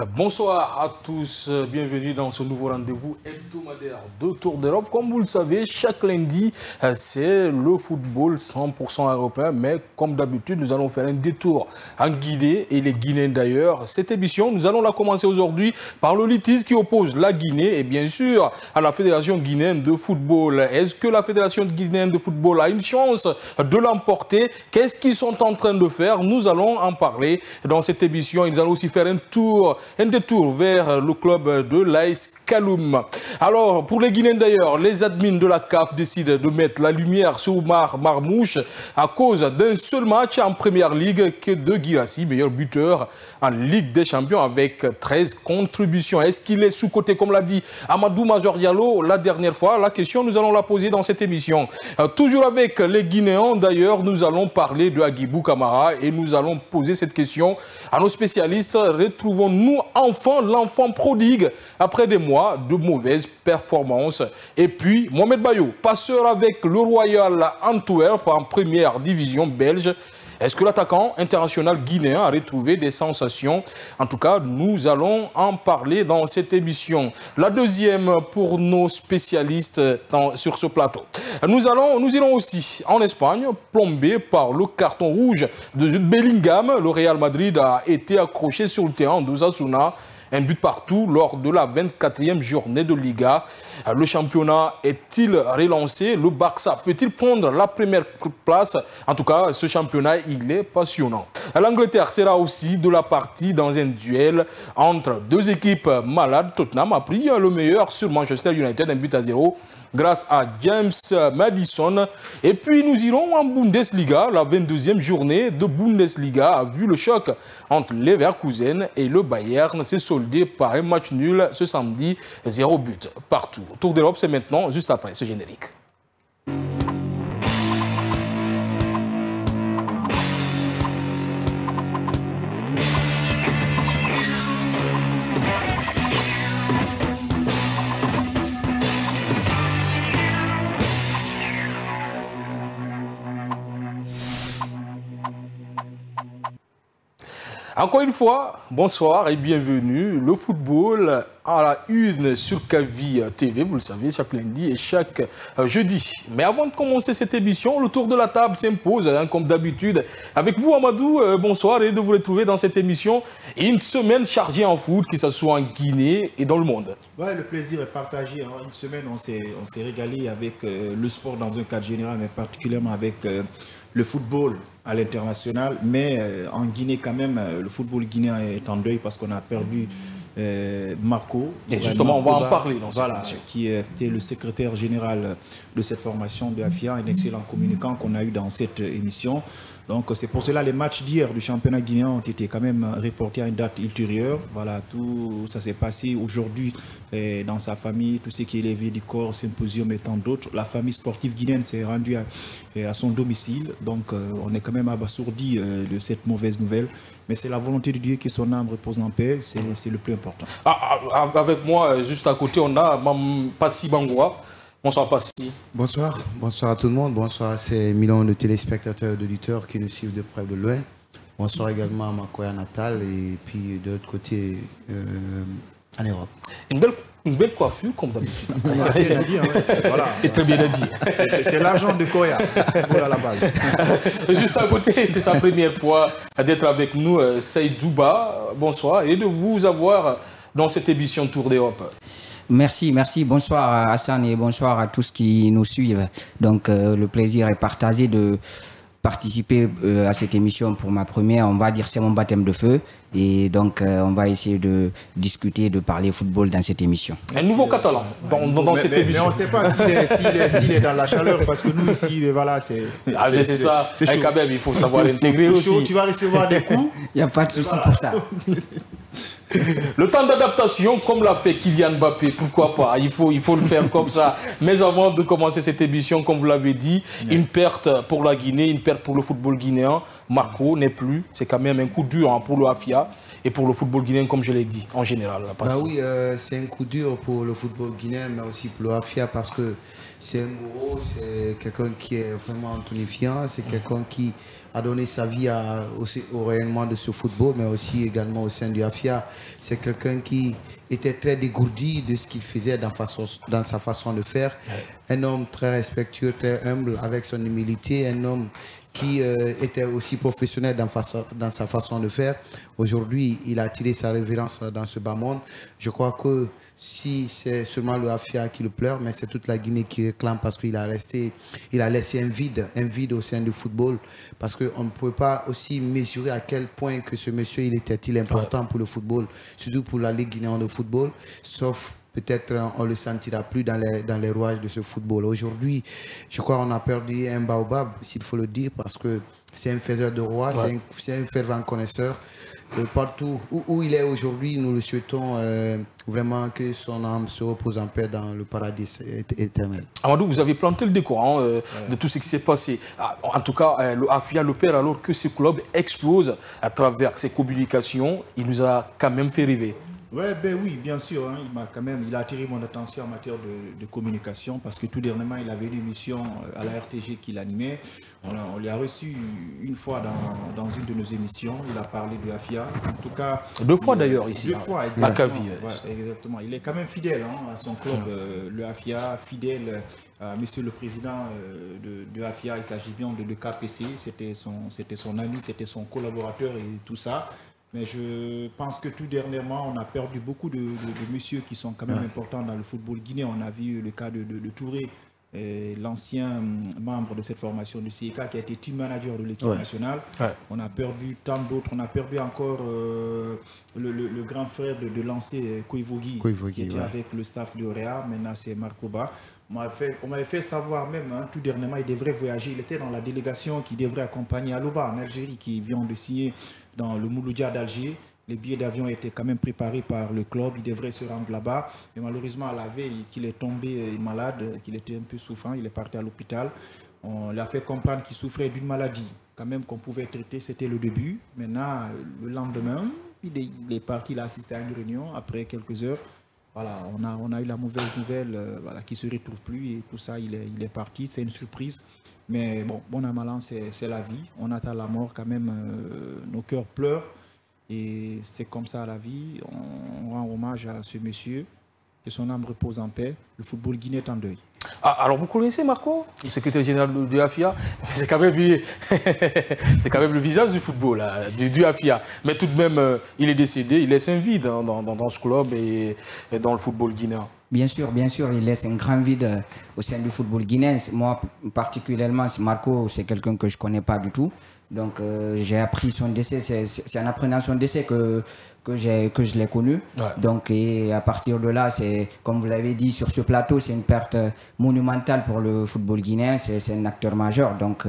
Bonsoir à tous, bienvenue dans ce nouveau rendez-vous hebdomadaire de Tour d'Europe. Comme vous le savez, chaque lundi, c'est le football 100% européen, mais comme d'habitude, nous allons faire un détour en Guinée et les Guinéens d'ailleurs. Cette émission, nous allons la commencer aujourd'hui par le litige qui oppose la Guinée et bien sûr à la Fédération guinéenne de football. Est-ce que la Fédération guinéenne de football a une chance de l'emporter? Qu'est-ce qu'ils sont en train de faire? Nous allons en parler dans cette émission. Nous allons aussi faire un détour vers le club de l'AS Kaloum. Alors, pour les Guinéens d'ailleurs, les admins de la CAF décident de mettre la lumière sur Oumar Marmouche à cause d'un seul match en Première Ligue que de Guirassy, meilleur buteur en Ligue des Champions avec 13 contributions. Est-ce qu'il est sous-coté, comme l'a dit Amadou Major Diallo la dernière fois? La question, nous allons la poser dans cette émission. Toujours avec les Guinéens d'ailleurs, nous allons parler de Agibou Kamara et nous allons poser cette question à nos spécialistes. Retrouvons-nous enfin l'enfant prodigue après des mois de mauvaises performances? Et puis, Mohamed Bayou, passeur avec le Royal Antwerp en première division belge. Est-ce que l'attaquant international guinéen a retrouvé des sensations? En tout cas, nous allons en parler dans cette émission. La deuxième pour nos spécialistes sur ce plateau. Nous irons aussi en Espagne, plombé par le carton rouge de Bellingham. Le Real Madrid a été accroché sur le terrain d'Osasuna. Un but partout lors de la 24e journée de Liga. Le championnat est-il relancé? Le Barça peut-il prendre la première place? En tout cas, ce championnat, il est passionnant. L'Angleterre sera aussi de la partie dans un duel entre deux équipes malades. Tottenham a pris le meilleur sur Manchester United, 1-0. Grâce à James Maddison. Et puis nous irons en Bundesliga. La 22e journée de Bundesliga a vu le choc entre Leverkusen et le Bayern s'est soldé par un match nul ce samedi, 0 but partout. Tour d'Europe, c'est maintenant, juste après ce générique. Encore une fois, bonsoir et bienvenue. Le football à la une sur Kavi TV, vous le savez, chaque lundi et chaque jeudi. Mais avant de commencer cette émission, le tour de la table s'impose, comme d'habitude. Avec vous, Amadou, bonsoir et de vous retrouver dans cette émission. Une semaine chargée en foot, que ce soit en Guinée et dans le monde. Ouais, le plaisir est partagé. Une semaine, on s'est régalé avec le sport dans un cadre général, mais particulièrement avec le football à l'international, mais en Guinée quand même, le football guinéen est en deuil parce qu'on a perdu Marco. Et justement, on va en parler dans cette émission. Qui était le secrétaire général de cette formation de AFIA, un excellent communicant qu'on a eu dans cette émission. Donc c'est pour cela les matchs d'hier du championnat guinéen ont été quand même reportés à une date ultérieure. Voilà, tout ça s'est passé aujourd'hui dans sa famille, tout ce qui est levé du corps, symposium et tant d'autres. La famille sportive guinéenne s'est rendue à son domicile. Donc on est quand même abasourdi de cette mauvaise nouvelle. Mais c'est la volonté de Dieu que son âme repose en paix, c'est le plus important. Avec moi, juste à côté, on a Mme Passi Bangoua. Bonsoir Passi. Bonsoir, bonsoir à tout le monde. Bonsoir à ces millions de téléspectateurs et d'auditeurs qui nous suivent de près ou de loin. Bonsoir également à ma Koya natale et puis de l'autre côté en Europe. Une belle coiffure comme d'habitude. C'est bien dit, voilà. Et très bien habillé. C'est l'argent de Koya, à la base. Juste à côté, c'est sa première fois d'être avec nous, Seydouba. Bonsoir et de vous avoir dans cette émission Tour d'Europe. Merci. Bonsoir à Hassan et bonsoir à tous qui nous suivent. Donc le plaisir est partagé de participer à cette émission pour ma première. On va dire c'est mon baptême de feu. Et donc on va essayer de discuter, de parler football dans cette émission. Un nouveau catalan dans cette émission. Mais on ne sait pas s'il est dans la chaleur parce que nous ici, voilà, c'est... c'est ça. Et quand même, il faut savoir l'intégrer aussi. Tu vas recevoir des coups. Il n'y a pas de souci pour ça. Le temps d'adaptation, comme l'a fait Kylian Mbappé, pourquoi pas, il faut le faire comme ça. Mais avant de commencer cette émission, comme vous l'avez dit, une perte pour la Guinée, une perte pour le football guinéen. Marco n'est plus, c'est quand même un coup dur pour le AFIA et pour le football guinéen, comme je l'ai dit, en général. Oui, c'est un coup dur pour le football guinéen, mais aussi pour le AFIA parce que c'est un bourreau, c'est quelqu'un qui est vraiment tonifiant, c'est quelqu'un qui a donné sa vie au rayonnement de ce football, mais aussi également au sein du AFIA. C'est quelqu'un qui était très dégourdi de ce qu'il faisait dans sa façon de faire. Un homme très respectueux, très humble, avec son humilité, un homme qui était aussi professionnel dans sa façon de faire. Aujourd'hui, il a attiré sa révérence dans ce bas monde. Je crois que si c'est seulement le AFIA qui le pleure, mais c'est toute la Guinée qui réclame parce qu'il a laissé un vide au sein du football, parce qu'on ne peut pas aussi mesurer à quel point que ce monsieur il était important pour le football, surtout pour la Ligue guinéenne de football, sauf peut-être on ne le sentira plus dans les rouages de ce football. Aujourd'hui, je crois qu'on a perdu un baobab, s'il faut le dire, parce que c'est un faiseur de roi, c'est un fervent connaisseur. Partout où il est aujourd'hui, nous le souhaitons vraiment que son âme se repose en paix dans le paradis éternel. Amadou, vous avez planté le décor de tout ce qui s'est passé. En tout cas, le AFIA le perd alors que ce club explose à travers ses communications. Il nous a quand même fait rêver. Oui, bien sûr. Hein, il a attiré mon attention en matière de communication parce que tout dernièrement, il avait une émission à la RTG qu'il animait. On l'a reçu une fois dans une de nos émissions. Il a parlé de AFIA. En tout cas, 2 fois d'ailleurs ici. 2 fois, exactement. À Kavi. Exactement. Il est quand même fidèle à son club, le AFIA, fidèle à Monsieur le Président de AFIA. Il s'agit bien de KPC. C'était son ami, c'était son collaborateur et tout ça. Mais je pense que tout dernièrement, on a perdu beaucoup de messieurs qui sont quand même importants dans le football guinéen. On a vu le cas de Touré, l'ancien membre de cette formation du CIK qui a été team manager de l'équipe nationale. On a perdu tant d'autres. On a perdu encore le grand frère de l'ancien Koivogi qui était avec le staff de Orea. Maintenant, c'est Marcoba. On m'avait fait savoir même, tout dernièrement, il devrait voyager. Il était dans la délégation qui devrait accompagner Alouba en Algérie, qui vient de signer dans le Mouloudia d'Alger. Les billets d'avion étaient quand même préparés par le club. Il devrait se rendre là-bas. Mais malheureusement, à la veille qu'il est tombé malade, qu'il était un peu souffrant, il est parti à l'hôpital. On lui a fait comprendre qu'il souffrait d'une maladie, quand même qu'on pouvait traiter. C'était le début. Maintenant, le lendemain, il est parti, il a assisté à une réunion. Après quelques heures, voilà, on a eu la mauvaise nouvelle qu'il ne se retrouve plus et tout ça, il est parti. C'est une surprise. Mais bon à mal an, c'est la vie. On attend la mort quand même. Nos cœurs pleurent. Et c'est comme ça la vie. On rend hommage à ce monsieur. Que son âme repose en paix. Le football guinéen est en deuil. Alors vous connaissez Marco, le secrétaire général du AFIA? C'est quand même le visage du football, du AFIA. Mais tout de même, il est décédé, il laisse un vide dans ce club et dans le football guinéen. Bien sûr, il laisse un grand vide au sein du football guinéen. Moi, particulièrement, Marco, c'est quelqu'un que je ne connais pas du tout. Donc, j'ai appris son décès. C'est en apprenant son décès que je l'ai connu. Donc, et à partir de là, c'est, comme vous l'avez dit sur ce plateau, c'est une perte monumentale pour le football guinéen. C'est un acteur majeur. Donc,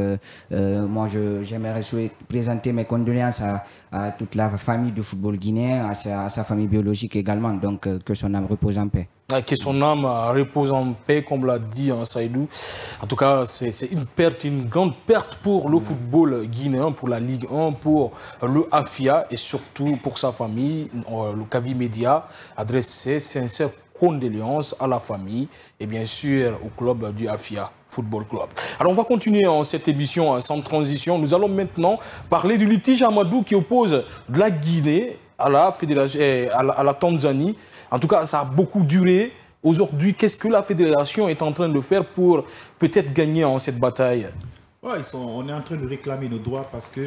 moi, j'aimerais présenter mes condoléances à toute la famille du football guinéen, à sa famille biologique également. Donc, que son âme repose en paix. Que son âme repose en paix, comme l'a dit Saïdou. En tout cas, c'est une grande perte pour le football guinéen, pour la Ligue 1, pour le AFIA et surtout pour sa famille. Le Kavi Média adresse ses sincères condoléances à la famille et bien sûr au club du AFIA Football Club. Alors on va continuer cette émission sans transition. Nous allons maintenant parler du litige Amadou qui oppose la Guinée à la fédération, à la Tanzanie. En tout cas, ça a beaucoup duré. Aujourd'hui, qu'est-ce que la fédération est en train de faire pour peut-être gagner cette bataille? On est en train de réclamer nos droits parce que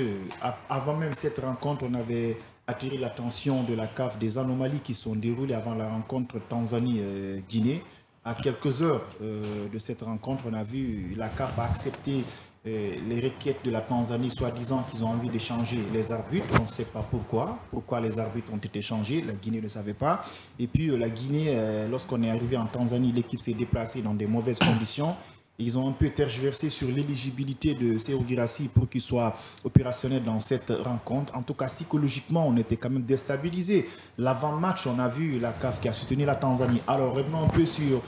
avant même cette rencontre, on avait attiré l'attention de la CAF des anomalies qui sont déroulées avant la rencontre Tanzanie-Guinée. À quelques heures de cette rencontre, on a vu la CAF a accepté les requêtes de la Tanzanie, soi-disant qu'ils ont envie de changer les arbitres. On ne sait pas pourquoi les arbitres ont été changés. La Guinée ne savait pas. Et puis la Guinée, lorsqu'on est arrivé en Tanzanie, l'équipe s'est déplacée dans des mauvaises conditions. Ils ont un peu tergiversé sur l'éligibilité de Serhou Guirassy pour qu'il soit opérationnel dans cette rencontre. En tout cas, psychologiquement, on était quand même déstabilisé. L'avant-match, on a vu la CAF qui a soutenu la Tanzanie. Alors, revenons un peu sur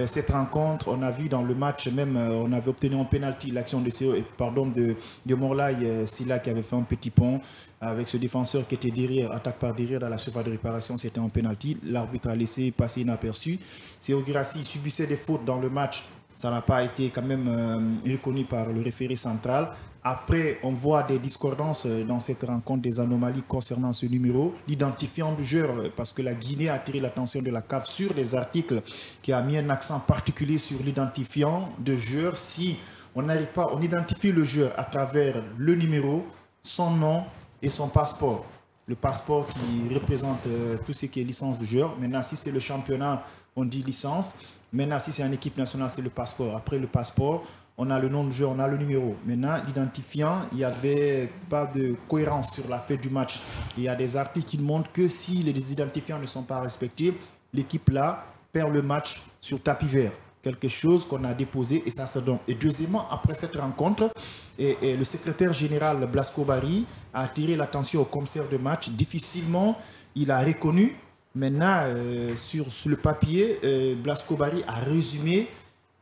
cette rencontre. On a vu dans le match, même, on avait obtenu un pénalty, l'action de Morlaï Silla qui avait fait un petit pont avec ce défenseur qui était derrière, attaque par derrière dans la surface de réparation. C'était un pénalty. L'arbitre a laissé passer inaperçu. Serhou Guirassy subissait des fautes dans le match. Ça n'a pas été quand même reconnu par le référé central. Après, on voit des discordances dans cette rencontre, des anomalies concernant ce numéro. L'identifiant du joueur, parce que la Guinée a attiré l'attention de la CAF sur des articles qui a mis un accent particulier sur l'identifiant de joueur. Si on n'arrive pas, on identifie le joueur à travers le numéro, son nom et son passeport. Le passeport qui représente tout ce qui est licence du joueur. Maintenant, si c'est le championnat, on dit licence. Maintenant, si c'est une équipe nationale, c'est le passeport. Après le passeport, on a le nom du joueur, on a le numéro. Maintenant, l'identifiant, il n'y avait pas de cohérence sur la fête du match. Il y a des articles qui montrent que si les identifiants ne sont pas respectés, l'équipe-là perd le match sur tapis vert. Quelque chose qu'on a déposé et ça se donne. Et deuxièmement, après cette rencontre, le secrétaire général Blasco Barry a attiré l'attention au commissaire de match. Difficilement, il a reconnu. Maintenant, sur le papier, Blasco Barry a résumé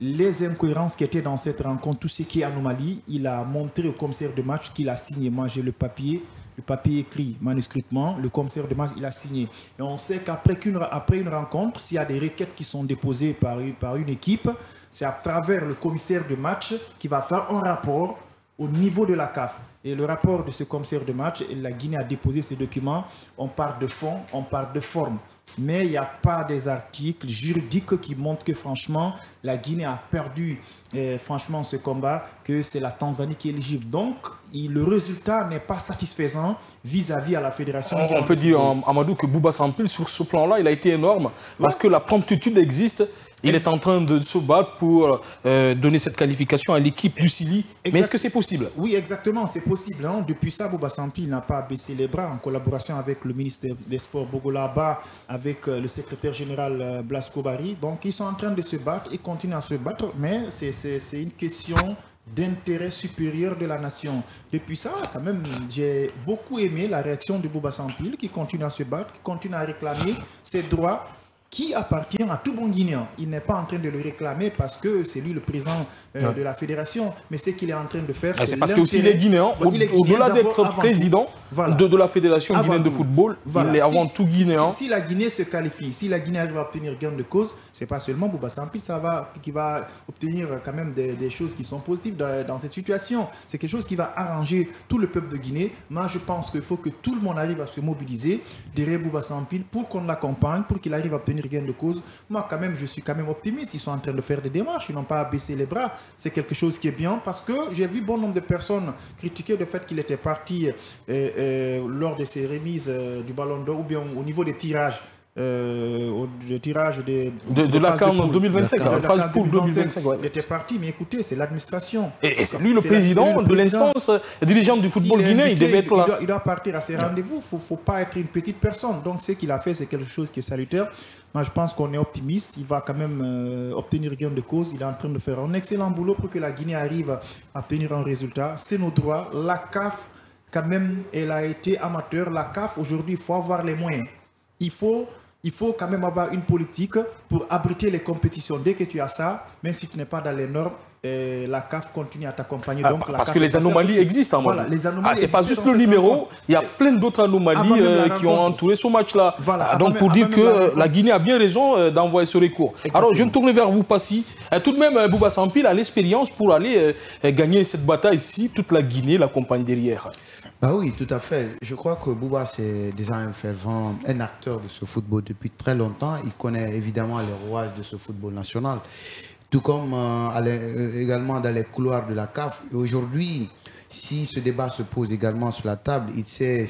les incohérences qui étaient dans cette rencontre, tout ce qui est anomalie. Il a montré au commissaire de match qu'il a signé. Moi, j'ai le papier écrit manuscritement. Le commissaire de match, il a signé. Et on sait qu'après une rencontre, s'il y a des requêtes qui sont déposées par une équipe, c'est à travers le commissaire de match qui va faire un rapport au niveau de la CAF. Et le rapport de ce commissaire de match, la Guinée a déposé ces documents. On parle de fond, on parle de forme. Mais il n'y a pas des articles juridiques qui montrent que franchement, la Guinée a perdu franchement ce combat, que c'est la Tanzanie qui est éligible. Donc, le résultat n'est pas satisfaisant vis-à-vis à la fédération. On peut dire, Amadou, que Bouba Sampil, sur ce plan-là, il a été énorme parce que la promptitude existe. Il est en train de se battre pour donner cette qualification à l'équipe du Sili. Mais est-ce que c'est possible? Oui, exactement, c'est possible. Hein. Depuis ça, Bouba Sampil n'a pas baissé les bras en collaboration avec le ministre des Sports Bogolaba, avec le secrétaire général Blasco Barry. Donc, ils sont en train de se battre, ils continuent à se battre, mais c'est une question d'intérêt supérieur de la nation. Depuis ça, quand même, j'ai beaucoup aimé la réaction de Bouba Sampil qui continue à se battre, qui continue à réclamer ses droits qui appartient à tout bon Guinéen. Il n'est pas en train de le réclamer parce que c'est lui le président de la fédération, mais ce qu'il est en train de faire, c'est parce que aussi les Guinéens, au-delà d'être président de la fédération guinéenne de football, il est avant tout Guinéen. Si la Guinée se qualifie, si la Guinée arrive à obtenir gain de cause, c'est pas seulement Bouba Sampil qui va obtenir quand même des choses qui sont positives dans cette situation. C'est quelque chose qui va arranger tout le peuple de Guinée. Moi, je pense qu'il faut que tout le monde arrive à se mobiliser derrière Bouba Sampil pour qu'on l'accompagne, pour qu'il arrive à obtenir gain de cause. Moi, quand même, je suis quand même optimiste. Ils sont en train de faire des démarches. Ils n'ont pas baissé les bras. C'est quelque chose qui est bien parce que j'ai vu bon nombre de personnes critiquer le fait qu'il était parti lors de ces remises du Ballon d'Or ou bien au niveau des tirages. Le tirage de la CAN 2025, la phase pool 2025. Ouais. Il était parti, mais écoutez, c'est l'administration. Et c'est lui le président de l'instance dirigeante du football guinéen. Il devait être là. Il doit partir à ses rendez-vous. Il ne faut pas être une petite personne. Donc, ce qu'il a fait, c'est quelque chose qui est salutaire. Moi, je pense qu'on est optimiste. Il va quand même obtenir gain de cause. Il est en train de faire un excellent boulot pour que la Guinée arrive à obtenir un résultat. C'est nos droits. La CAF, quand même, elle a été amateur. La CAF, aujourd'hui, il faut avoir les moyens. Il faut quand même avoir une politique pour abriter les compétitions. Dès que tu as ça, même si tu n'es pas dans les normes, la CAF continue à t'accompagner. Parce que les anomalies existent. Voilà, c'est pas juste le numéro, il y a plein d'autres anomalies qui ont entouré ce match-là. Voilà, donc pour dire que la Guinée a bien raison d'envoyer ce recours. Exactement. Alors je vais me tourner vers vous, Passy. Tout de même, Bouba Sampil a l'expérience pour aller gagner cette bataille si toute la Guinée l'accompagne derrière. Bah oui, tout à fait. Je crois que Bouba, c'est déjà un acteur de ce football depuis très longtemps. Il connaît évidemment les rouages de ce football national. Tout comme également dans les couloirs de la CAF. Aujourd'hui, si ce débat se pose également sur la table, il sait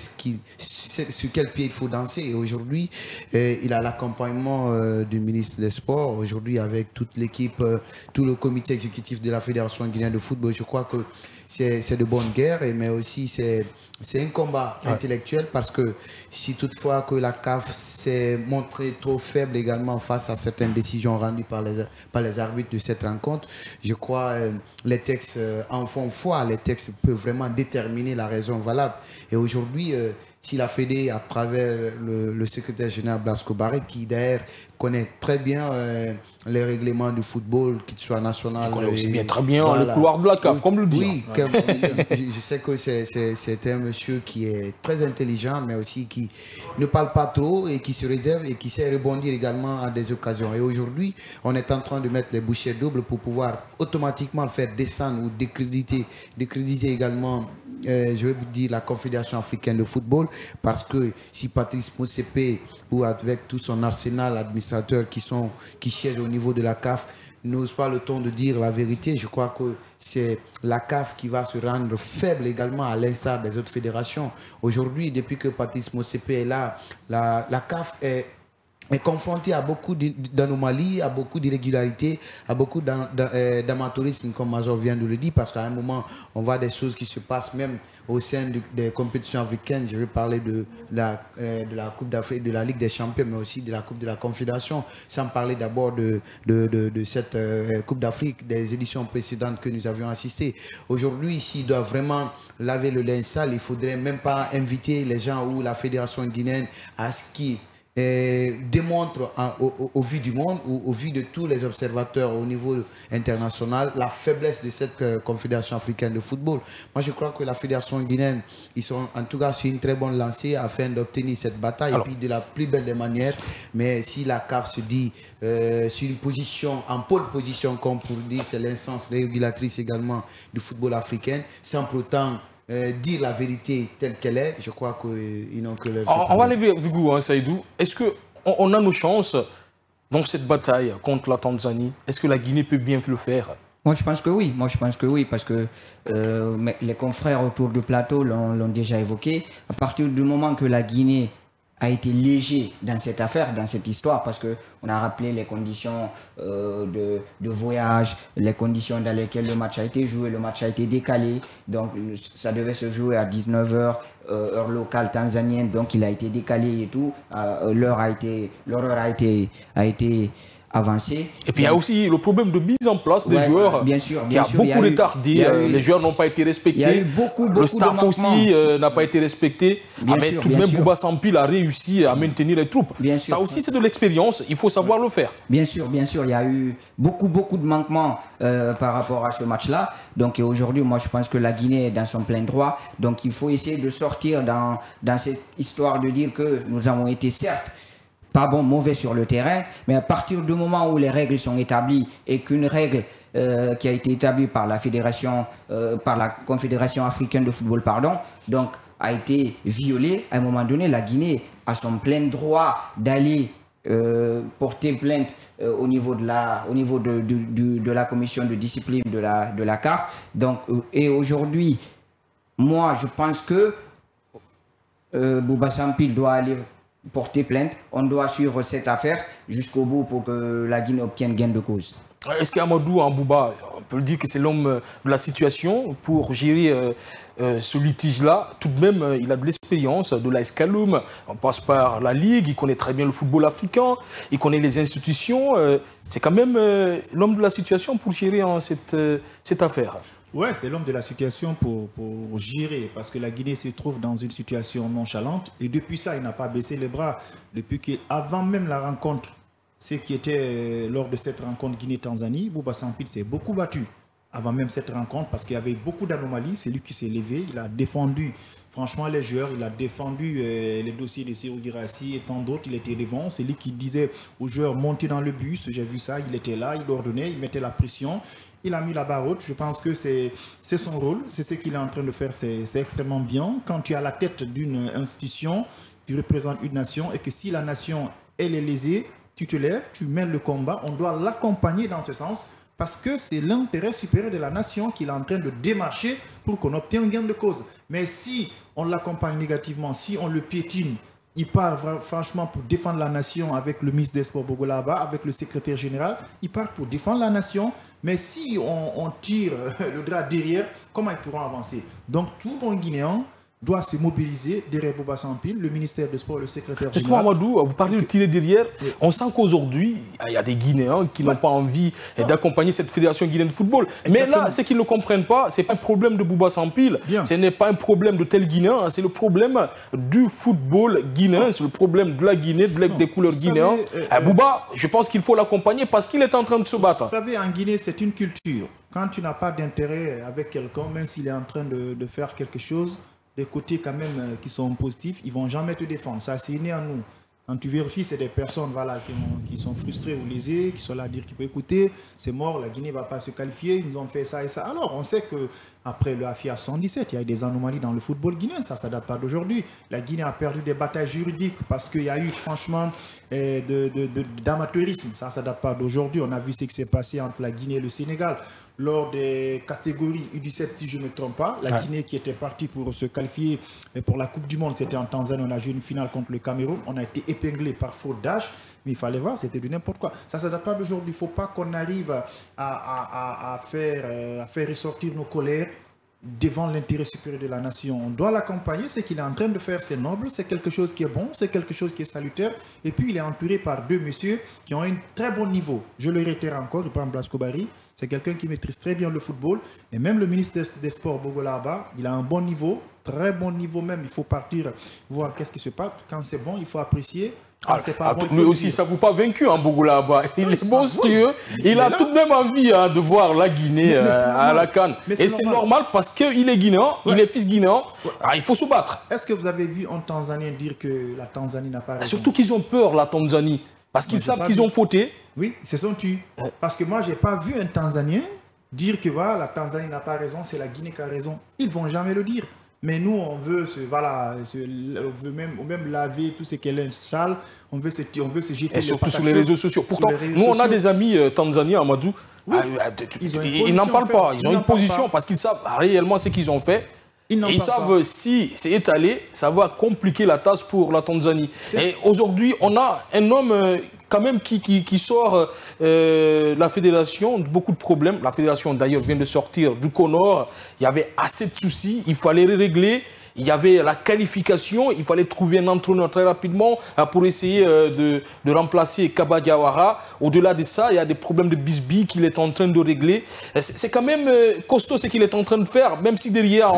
sur quel pied il faut danser. Et aujourd'hui, il a l'accompagnement du ministre des Sports. Aujourd'hui, avec toute l'équipe, tout le comité exécutif de la Fédération guinéenne de football, je crois que c'est de bonne guerre, mais aussi c'est un combat intellectuel parce que si toutefois que la CAF s'est montrée trop faible également face à certaines décisions rendues par les arbitres de cette rencontre, je crois les textes en font foi, les textes peuvent vraiment déterminer la raison valable. Et aujourd'hui, si la Fédé, à travers le secrétaire général Blasco Barret, qui d'ailleurs connaît très bien les règlements du football, qu'il soit national. Il connaît aussi bien, très bien le couloir de la CAF, comme le dit. Oui, je sais que c'est un monsieur qui est très intelligent, mais aussi qui ne parle pas trop et qui se réserve et qui sait rebondir également à des occasions. Et aujourd'hui, on est en train de mettre les bouchées doubles pour pouvoir automatiquement faire descendre ou décréditer également je veux dire la Confédération africaine de football, parce que si Patrice Motsepe ou avec tout son arsenal administrateur qui siègent au niveau de la CAF n'ose pas le ton de dire la vérité, je crois que c'est la CAF qui va se rendre faible également à l'instar des autres fédérations. Aujourd'hui, depuis que Patrice Motsepe est là, la CAF est confronté à beaucoup d'anomalies, à beaucoup d'irrégularités, à beaucoup d'amateurisme, comme Major vient de le dire, parce qu'à un moment, on voit des choses qui se passent même au sein des compétitions africaines. Je vais parler de la Coupe d'Afrique, de la Ligue des Champions, mais aussi de la Coupe de la Confédération, sans parler d'abord de cette Coupe d'Afrique, des éditions précédentes que nous avions assistées. Aujourd'hui, s'ils doivent vraiment laver le linge sale, il ne faudrait même pas inviter les gens ou la Fédération guinéenne à ce qui démontre au vu du monde ou au vu de tous les observateurs au niveau international la faiblesse de cette Confédération africaine de football. Moi, je crois que la Fédération guinéenne, ils sont en tout cas sur une très bonne lancée afin d'obtenir cette bataille. Alors, et puis de la plus belle des manières. Mais si la CAF se dit sur une position, en pole position, comme pour dire, c'est l'instance régulatrice également du football africain, sans pour autant dire la vérité telle qu'elle est, je crois qu'ils n'ont que leur... On va aller avec vous, hein, Saïdou. Est-ce qu'on a nos chances dans cette bataille contre la Tanzanie? Est-ce que la Guinée peut bien le faire? Moi, je pense que oui. Parce que les confrères autour du plateau l'ont déjà évoqué. À partir du moment que la Guinée a été léger dans cette affaire, dans cette histoire, parce qu'on a rappelé les conditions de voyage, les conditions dans lesquelles le match a été joué. Le match a été décalé, donc ça devait se jouer à 19 h, heure locale tanzanienne, donc il a été décalé et tout. L'heure a été avancé. Et puis il y a aussi le problème de mise en place des joueurs. Bien sûr, il y a beaucoup retardé. Les joueurs n'ont pas été respectés. Le staff aussi n'a pas été respecté. Mais tout de même, Bouba Sampil a réussi à maintenir les troupes. Ça aussi, c'est de l'expérience. Il faut savoir le faire. Bien sûr. Il y a eu beaucoup de manquements par rapport à ce match-là. Donc aujourd'hui, moi, je pense que la Guinée est dans son plein droit. Donc il faut essayer de sortir dans cette histoire de dire que nous avons été certes pas mauvais sur le terrain, mais à partir du moment où les règles sont établies et qu'une règle qui a été établie par la fédération, par la Confédération africaine de football, donc a été violée, à un moment donné, la Guinée a son plein droit d'aller porter plainte au niveau de la commission de discipline de la CAF. Donc, et aujourd'hui, moi, je pense que Bouba Sampil doit aller porter plainte. On doit suivre cette affaire jusqu'au bout pour que la Guinée obtienne gain de cause. Est-ce qu'Amadou Ambouba, on peut le dire que c'est l'homme de la situation pour gérer ce litige-là? Tout de même, il a de l'expérience de l'AS Kaloum. On passe par la Ligue, il connaît très bien le football africain, il connaît les institutions. C'est quand même l'homme de la situation pour gérer cette affaire. Ouais, c'est l'homme de la situation pour gérer, parce que la Guinée se trouve dans une situation nonchalante et depuis ça, il n'a pas baissé les bras. Depuis qu'avant même la rencontre, ce qui était lors de cette rencontre Guinée-Tanzanie, Bouba Sampil s'est beaucoup battu avant même cette rencontre parce qu'il y avait beaucoup d'anomalies. C'est lui qui s'est levé, il a défendu franchement les joueurs, il a défendu les dossiers de Serhou Guirassy et tant d'autres, il était devant. C'est lui qui disait aux joueurs montez dans le bus, j'ai vu ça, il était là, il ordonnait, il mettait la pression. Il a mis la barre haute. Je pense que c'est son rôle. C'est ce qu'il est en train de faire. C'est extrêmement bien. Quand tu es à la tête d'une institution, tu représentes une nation et que si la nation, elle est lésée, tu te lèves, tu mènes le combat. On doit l'accompagner dans ce sens parce que c'est l'intérêt supérieur de la nation qu'il est en train de démarcher pour qu'on obtienne gain de cause. Mais si on l'accompagne négativement, si on le piétine, il part franchement pour défendre la nation avec le ministre des Sports Bogolaba, avec le secrétaire général. Il part pour défendre la nation. Mais si on tire le drap derrière, comment ils pourront avancer? Donc tout bon Guinéen doit se mobiliser derrière Bouba Sampil, le ministère des Sports, le secrétaire général. Justement, Amadou, vous parlez de tirer derrière. Oui. On sent qu'aujourd'hui, il y a des Guinéens qui n'ont pas envie d'accompagner cette fédération guinéenne de football. Exactement. Mais là, ce qu'ils ne comprennent pas, ce n'est pas un problème de Bouba Sampil, ce n'est pas un problème de tel Guinéen, c'est le problème du football guinéen, c'est le problème de la Guinée, des couleurs guinéennes. Bouba, je pense qu'il faut l'accompagner parce qu'il est en train de se battre. Vous savez, en Guinée, c'est une culture. Quand tu n'as pas d'intérêt avec quelqu'un, même s'il est en train de faire quelque chose, des côtés quand même qui sont positifs, ils ne vont jamais te défendre. Ça, c'est né en nous. Quand tu vérifies, c'est des personnes voilà, qui sont frustrées ou lésées, qui sont là à dire qu'il peut écouter, c'est mort, la Guinée ne va pas se qualifier, ils nous ont fait ça et ça. Alors, on sait qu'après le AFIA 77, il y a eu des anomalies dans le football guinéen, ça ne date pas d'aujourd'hui. La Guinée a perdu des batailles juridiques parce qu'il y a eu franchement d'amateurisme, ça ne date pas d'aujourd'hui. On a vu ce qui s'est passé entre la Guinée et le Sénégal. Lors des catégories U17, si je ne me trompe pas, la Guinée qui était partie pour se qualifier pour la Coupe du Monde, c'était en Tanzanie, on a joué une finale contre le Cameroun, on a été épinglé par faute d'âge, mais il fallait voir, c'était du n'importe quoi. Ça ne date pas d'aujourd'hui, il ne faut pas qu'on arrive à faire ressortir nos colères devant l'intérêt supérieur de la nation. On doit l'accompagner, ce qu'il est en train de faire, c'est noble, c'est quelque chose qui est bon, c'est quelque chose qui est salutaire, et puis il est entouré par deux messieurs qui ont un très bon niveau. Je le réitère encore, il prend Blasco Barry. C'est quelqu'un qui maîtrise très bien le football. Et même le ministre des Sports, Bogolaba, il a un bon niveau, très bon niveau même. Il faut partir voir qu'est-ce qui se passe. Quand c'est bon, il faut apprécier. Quand c'est pas bon, mais aussi, ça ne vous pas vaincu en Bogolaba. Il est monstrueux. Il a tout de même envie de voir la Guinée à la CAN. Et c'est normal parce qu'il est guinéen, il est fils guinéen. Il faut se battre. Est-ce que vous avez vu un Tanzanien dire que la Tanzanie n'a pas raison? Surtout qu'ils ont peur, la Tanzanie. Parce qu'ils savent qu'ils ont fauté. Oui, c'est son tu. Parce que moi, je n'ai pas vu un Tanzanien dire que voilà, la Tanzanie n'a pas raison, c'est la Guinée qui a raison. Ils ne vont jamais le dire. Mais nous, on veut on veut même laver tout ce qui est linge sale, on veut se jeter. Et surtout sur les réseaux sociaux. Pourtant, nous, on a des amis tanzaniens, Amadou. Oui. Ils n'en parlent pas. Ils ont une position parce qu'ils savent réellement ce qu'ils ont fait. Ils savent si c'est étalé, ça va compliquer la tâche pour la Tanzanie. Et aujourd'hui, on a un homme quand même qui sort la fédération de beaucoup de problèmes. La fédération d'ailleurs vient de sortir du Conor. Il y avait assez de soucis, il fallait les régler. Il y avait la qualification, il fallait trouver un entraîneur très rapidement pour essayer de remplacer Kaba Diawara. Au-delà de ça, il y a des problèmes de bisbille qu'il est en train de régler. C'est quand même costaud ce qu'il est en train de faire, même si derrière,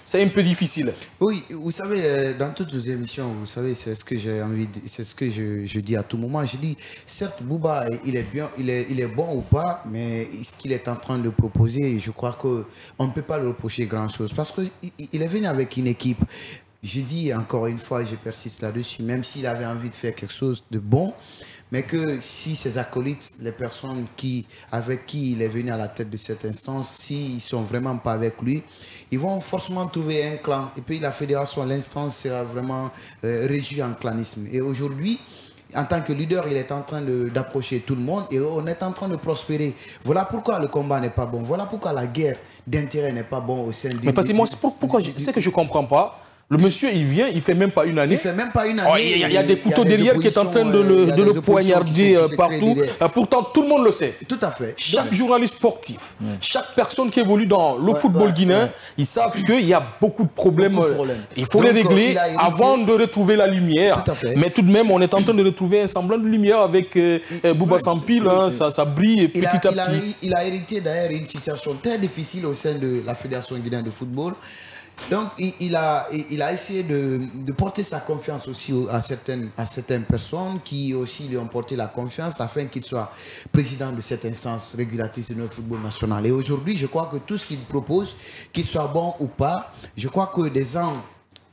c'est un peu difficile. Oui, vous savez, dans toutes les émissions, vous savez, c'est ce que j'ai envie de, c'est ce que je dis à tout moment. Je dis, certes, Bouba, il est bien, il est bon ou pas, mais ce qu'il est en train de proposer, je crois qu'on ne peut pas le reprocher grand-chose. Parce qu'il est venu avec une équipe. Je dis encore une fois, je persiste là-dessus, même s'il avait envie de faire quelque chose de bon, mais que si ses acolytes, les personnes avec qui il est venu à la tête de cette instance, s'ils ne sont vraiment pas avec lui, ils vont forcément trouver un clan. Et puis la fédération, l'instance sera vraiment régie en clanisme. Et aujourd'hui, en tant que leader, il est en train d'approcher tout le monde et on est en train de prospérer. Voilà pourquoi le combat n'est pas bon. Voilà pourquoi la guerre d'intérêt n'est pas bon au sein du... Mais parce que moi, c'est que je ne comprends pas. Le monsieur, il vient, il ne fait même pas une année. Il ne fait même pas une année. Il y a des couteaux derrière qui est en train de le poignarder partout. Pourtant, tout le monde le sait. Tout à fait. Chaque journaliste sportif, chaque personne qui évolue dans le football guinéen, ils savent qu'il y a beaucoup de problèmes. Il faut les régler avant de retrouver la lumière. Tout à fait. Mais tout de même, on est en train de retrouver un semblant de lumière avec Bouba Sampil. Ça brille petit à petit. Il a hérité d'ailleurs une situation très difficile au sein de la Fédération guinéenne de football. Donc, il a essayé de porter sa confiance aussi à certaines personnes qui aussi lui ont porté la confiance afin qu'il soit président de cette instance régulatrice de notre football national. Et aujourd'hui, je crois que tout ce qu'il propose, qu'il soit bon ou pas, je crois que des gens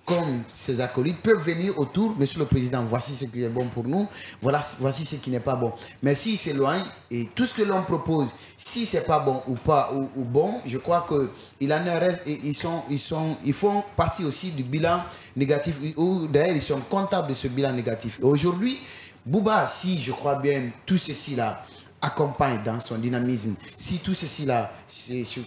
comme ses acolytes peuvent venir autour, Monsieur le Président, voici ce qui est bon pour nous, voici ce qui n'est pas bon. Mais s'il s'éloigne, et tout ce que l'on propose, si c'est pas bon ou pas ou bon, je crois qu'il en reste, et ils font partie aussi du bilan négatif, ou d'ailleurs ils sont comptables de ce bilan négatif. Et aujourd'hui, Bouba, si je crois bien, tout ceci là accompagne dans son dynamisme, si tout ceci là, c'est ce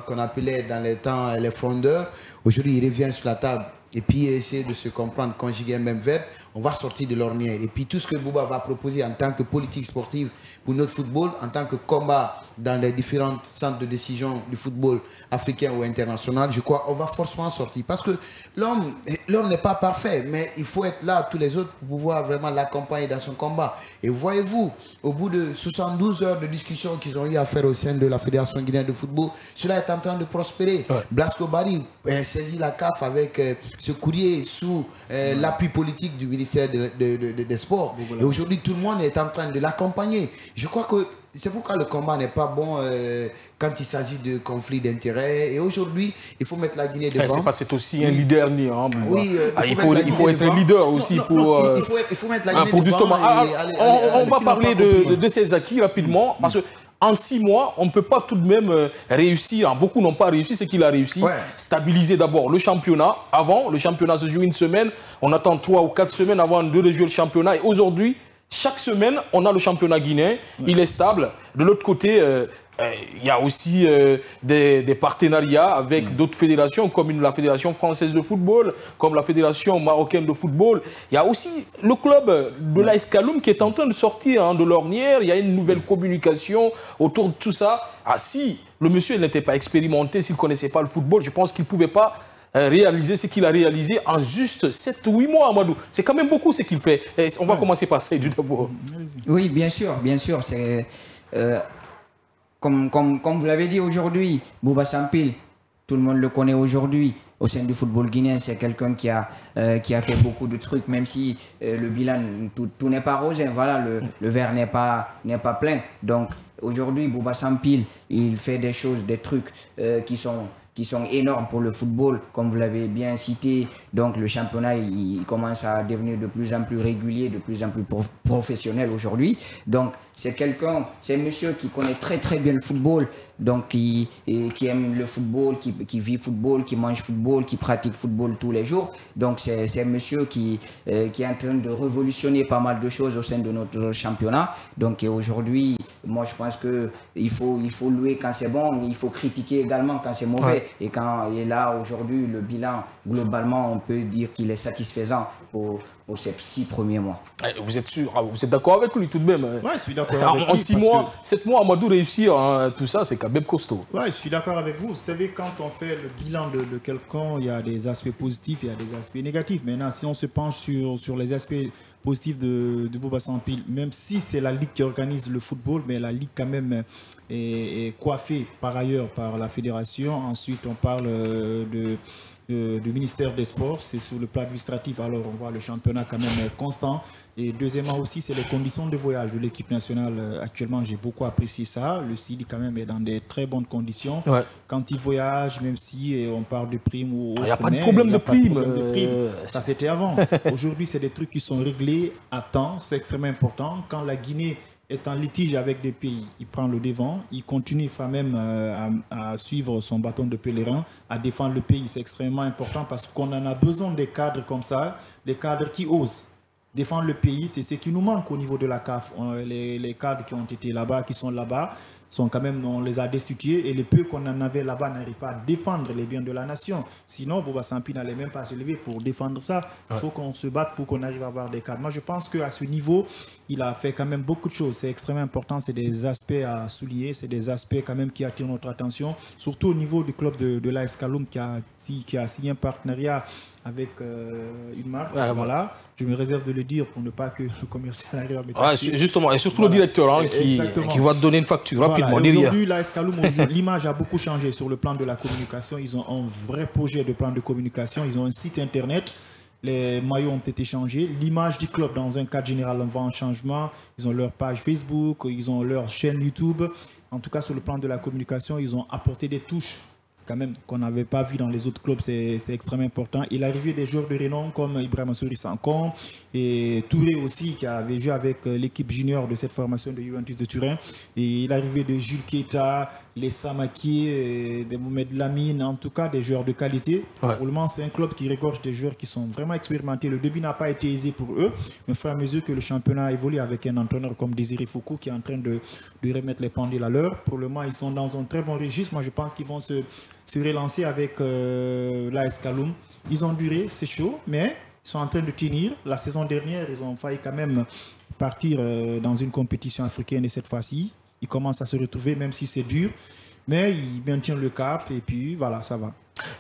qu'on appelait dans les temps les fondeurs, aujourd'hui il revient sur la table et puis essayer de se comprendre, conjuguer un même verbe, on va sortir de l'ornière. Et puis tout ce que Bouba va proposer en tant que politique sportive pour notre football, en tant que combat dans les différents centres de décision du football africain ou international, je crois qu'on va forcément sortir. Parce que l'homme n'est pas parfait, mais il faut être là, tous les autres, pour pouvoir vraiment l'accompagner dans son combat. Et voyez-vous, au bout de 72 heures de discussion qu'ils ont eu à faire au sein de la Fédération guinéenne de football, cela est en train de prospérer. Ouais. Blasco Barry saisit la CAF avec ce courrier sous l'appui politique du ministère des Sports. Voilà. Et aujourd'hui, tout le monde est en train de l'accompagner. Je crois que c'est pourquoi le combat n'est pas bon quand il s'agit de conflits d'intérêts. Et aujourd'hui, il faut mettre la Guinée devant. C'est aussi un leader né. Hein, oui, il faut être un leader aussi pour... il faut mettre la Guinée devant. Justement, on va parler de ces acquis rapidement, parce que en 6 mois, on ne peut pas tout de même réussir. Beaucoup n'ont pas réussi ce qu'il a réussi. Ouais. Stabiliser d'abord le championnat. Avant, le championnat se joue une semaine. On attend 3 ou 4 semaines avant de jouer le championnat. Et aujourd'hui, chaque semaine, on a le championnat guinéen. Ouais. Il est stable. De l'autre côté, il y a aussi des partenariats avec d'autres fédérations, comme la Fédération française de football, comme la Fédération marocaine de football. Il y a aussi le club de l'AS Kaloum qui est en train de sortir de l'ornière. Il y a une nouvelle communication autour de tout ça. Ah, si le monsieur n'était pas expérimenté, s'il ne connaissait pas le football, je pense qu'il ne pouvait pas réaliser ce qu'il a réalisé en juste 7 ou 8 mois, Amadou. C'est quand même beaucoup ce qu'il fait. Et on va commencer par ça, d'abord. Oui, bien sûr, bien sûr. C'est... Comme vous l'avez dit aujourd'hui, Bouba Sampil, tout le monde le connaît aujourd'hui au sein du football guinéen. C'est quelqu'un qui a fait beaucoup de trucs, même si le bilan, tout n'est pas rose. Voilà, le verre n'est pas plein. Donc aujourd'hui, Bouba Sampil, il fait des choses, des trucs qui sont énormes pour le football, comme vous l'avez bien cité. Donc le championnat, il commence à devenir de plus en plus régulier, de plus en plus professionnel aujourd'hui. Donc c'est un monsieur qui connaît très très bien le football, donc qui aime le football, qui vit football, qui mange football, qui pratique football tous les jours. Donc c'est un monsieur qui est en train de révolutionner pas mal de choses au sein de notre championnat. Donc aujourd'hui, moi je pense qu'il faut louer quand c'est bon, il faut critiquer également quand c'est mauvais. Ouais. Et là aujourd'hui, le bilan, globalement, on peut dire qu'il est satisfaisant pour ces 6 premiers mois. Vous êtes sûr? Vous êtes d'accord avec lui tout de même? Oui, je suis d'accord avec lui. En 6 mois, 7 mois, Amadou réussir tout ça, c'est quand même costaud. Oui, je suis d'accord avec vous. Vous savez, quand on fait le bilan de quelqu'un, il y a des aspects positifs, il y a des aspects négatifs. Maintenant, si on se penche sur les aspects positifs de Bouba Sampil, même si c'est la Ligue qui organise le football, mais la Ligue quand même est coiffée par ailleurs par la fédération. Ensuite, on parle du ministère des Sports, c'est sur le plan administratif, alors on voit le championnat quand même constant. Et deuxièmement aussi, c'est les conditions de voyage de l'équipe nationale. Actuellement, j'ai beaucoup apprécié ça. Le Sidi quand même est dans des très bonnes conditions. Ouais. Quand il voyage, même si on parle de primes ou il n'y a pas de problème de primes. Ça, c'était avant. Aujourd'hui, c'est des trucs qui sont réglés à temps. C'est extrêmement important. Quand la Guinée est en litige avec des pays, il prend le devant, il continue même à suivre son bâton de pèlerin, à défendre le pays. C'est extrêmement important parce qu'on en a besoin des cadres comme ça, des cadres qui osent défendre le pays. C'est ce qui nous manque au niveau de la CAF. Les cadres qui ont été là-bas, qui sont là-bas, sont quand même, on les a destitués, et les peu qu'on en avait là-bas n'arrivent pas à défendre les biens de la nation. Sinon, Bouba Sampil n'allait même pas se lever pour défendre ça. Il faut qu'on se batte pour qu'on arrive à avoir des cadres. Moi, je pense qu'à ce niveau, il a fait quand même beaucoup de choses. C'est extrêmement important. C'est des aspects à souligner. C'est des aspects quand même qui attirent notre attention. Surtout au niveau du club de l'AS Kaloum qui a signé un partenariat avec une marque. Voilà. Je me réserve de le dire pour ne pas que le commercial arrive à mettre justement, et surtout le directeur qui va te donner une facture rapidement. Aujourd'hui, l'AS Kaloum, l'image a beaucoup changé sur le plan de la communication. Ils ont un vrai projet de plan de communication. Ils ont un site internet. Les maillots ont été changés. L'image du club, dans un cadre général, on voit un changement. Ils ont leur page Facebook, ils ont leur chaîne YouTube. En tout cas, sur le plan de la communication, ils ont apporté des touches quand même qu'on n'avait pas vu dans les autres clubs. C'est extrêmement important. Et l'arrivée des joueurs de renom comme Ibrahima Souri Sankon et Touré aussi, qui avait joué avec l'équipe junior de cette formation de Juventus de Turin, et l'arrivée de Jules Keita, les Samaki, des Mohamed Lamine, en tout cas des joueurs de qualité. Ouais. Pour le moment, c'est un club qui regorge des joueurs qui sont vraiment expérimentés. Le début n'a pas été aisé pour eux, mais au fur et à mesure que le championnat évolue avec un entraîneur comme Désiré Foucault qui est en train de remettre les pendules à l'heure, pour le moment, ils sont dans un très bon registre. Moi, je pense qu'ils vont se relancer avec l'AS Kaloum. Ils ont duré, c'est chaud, mais Ils sont en train de tenir. La saison dernière, ils ont failli quand même partir dans une compétition africaine et cette fois-ci, ils commencent à se retrouver, même si c'est dur. Mais ils maintiennent le cap et puis voilà, ça va.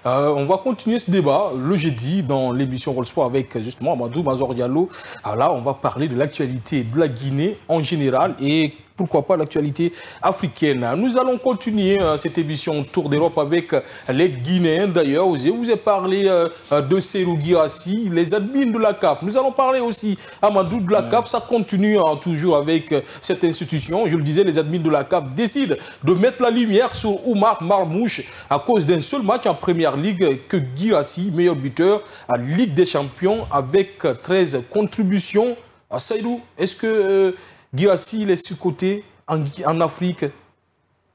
On va continuer ce débat le jeudi dans l'émission Roll Sport avec justement Amadou Mazor Diallo. Alors là, on va parler de l'actualité de la Guinée en général et pourquoi pas l'actualité africaine. Nous allons continuer cette émission Tour d'Europe avec les Guinéens d'ailleurs. Je vous ai parlé de Serhou Guirassy, les admins de la CAF. Nous allons parler aussi, Amadou, de la CAF. Ça continue toujours avec cette institution. Je le disais, les admins de la CAF décident de mettre la lumière sur Oumar Marmouche à cause d'un seul match en Première Ligue que Guirassy, meilleur buteur à Ligue des Champions avec 13 contributions. Seydou, est-ce que Guirassy, il est sous-coté en Afrique?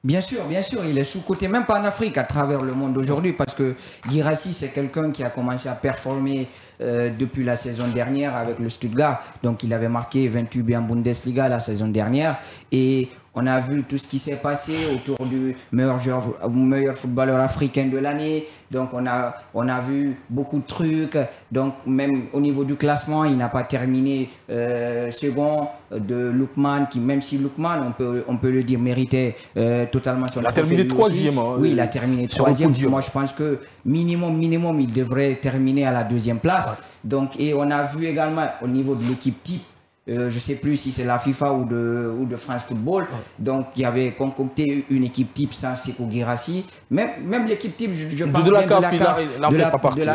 Bien sûr, il est sous-coté, même pas en Afrique, à travers le monde aujourd'hui, parce que Guirassy, c'est quelqu'un qui a commencé à performer depuis la saison dernière avec le Stuttgart. Donc, il avait marqué 28 buts en Bundesliga la saison dernière. Et on a vu tout ce qui s'est passé autour du meilleur footballeur africain de l'année. Donc, on a vu beaucoup de trucs. Donc, même au niveau du classement, il n'a pas terminé second de Lookman, qui, même si Lookman, on peut le dire, méritait totalement son trophée. Il a terminé troisième. Oui, il a terminé troisième. Moi, je pense que minimum, il devrait terminer à la deuxième place. Ouais. Donc, et on a vu également au niveau de l'équipe type, je ne sais plus si c'est la FIFA ou de France Football. Donc, il y avait concocté une équipe type sans Serhou Guirassy. Même l'équipe type, je pense de la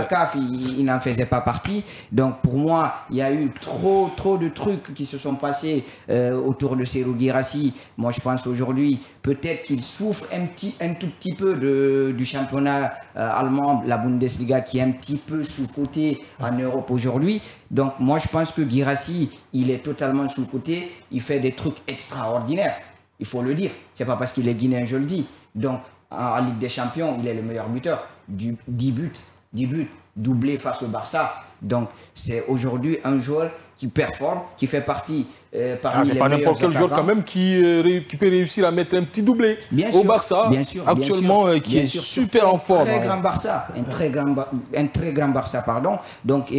CAF, il n'en faisait pas partie. Donc, pour moi, il y a eu trop de trucs qui se sont passés autour de Serhou Guirassy. Moi, je pense aujourd'hui, peut-être qu'il souffre un tout petit peu du championnat allemand, la Bundesliga, qui est un petit peu sous-coté en Europe aujourd'hui. Donc, moi, je pense que Guirassy, il est totalement sous-coté. Il fait des trucs extraordinaires. Il faut le dire. C'est pas parce qu'il est guinéen, je le dis. Donc, en Ligue des Champions, il est le meilleur buteur. 10 buts, doublé face au Barça. Donc, c'est aujourd'hui un joueur qui performe, qui fait partie parmi c'est pas n'importe quel joueur quand même qui peut réussir à mettre un petit doublé au Barça, actuellement, qui est super en forme. Un très grand Barça, pardon. Donc,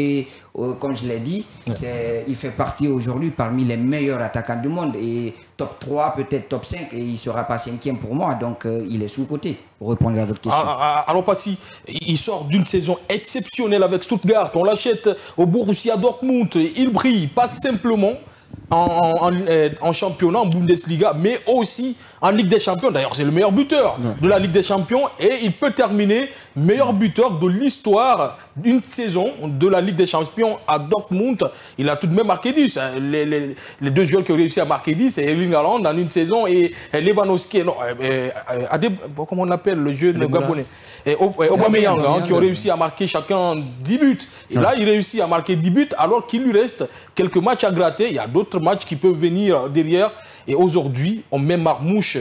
comme je l'ai dit, il fait partie aujourd'hui parmi les meilleurs attaquants du monde. Et top 3, peut-être top 5, et il ne sera pas 5e pour moi. Donc, il est sous-coté, pour répondre à votre question. Alors, Passy, il sort d'une saison exceptionnelle avec Stuttgart. On l'achète au Borussia Dortmund. Il brille, pas simplement en championnat, en Bundesliga, mais aussi en Ligue des Champions. D'ailleurs, c'est le meilleur buteur de la Ligue des Champions et il peut terminer meilleur buteur de l'histoire d'une saison de la Ligue des Champions à Dortmund. Il a tout de même marqué 10. Les deux joueurs qui ont réussi à marquer 10, c'est Erling Haaland en une saison et Lewandowski, comment on appelle le jeune Gabonais, Aubameyang, qui ont réussi à marquer chacun 10 buts. Et là, il réussit à marquer 10 buts alors qu'il lui reste quelques matchs à gratter. Il y a d'autres matchs qui peuvent venir derrière. Et aujourd'hui, on met Marmouche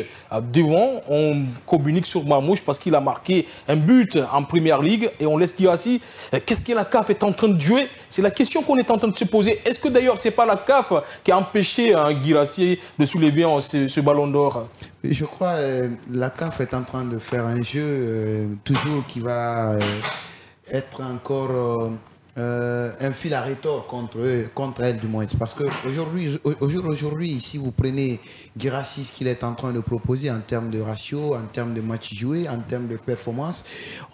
devant, on communique sur Marmouche parce qu'il a marqué un but en Première Ligue et on laisse Guirassy. Qu'est-ce que la CAF est en train de jouer? C'est la question qu'on est en train de se poser. Est-ce que d'ailleurs, ce n'est pas la CAF qui a empêché Guirassy de soulever ce ballon d'or? Je crois que la CAF est en train de faire un jeu toujours qui va être encore... un fil à retordre contre elle du moins. Parce qu'aujourd'hui, si vous prenez Guirassy, ce qu'il est en train de proposer en termes de ratio, en termes de matchs joués, en termes de performance,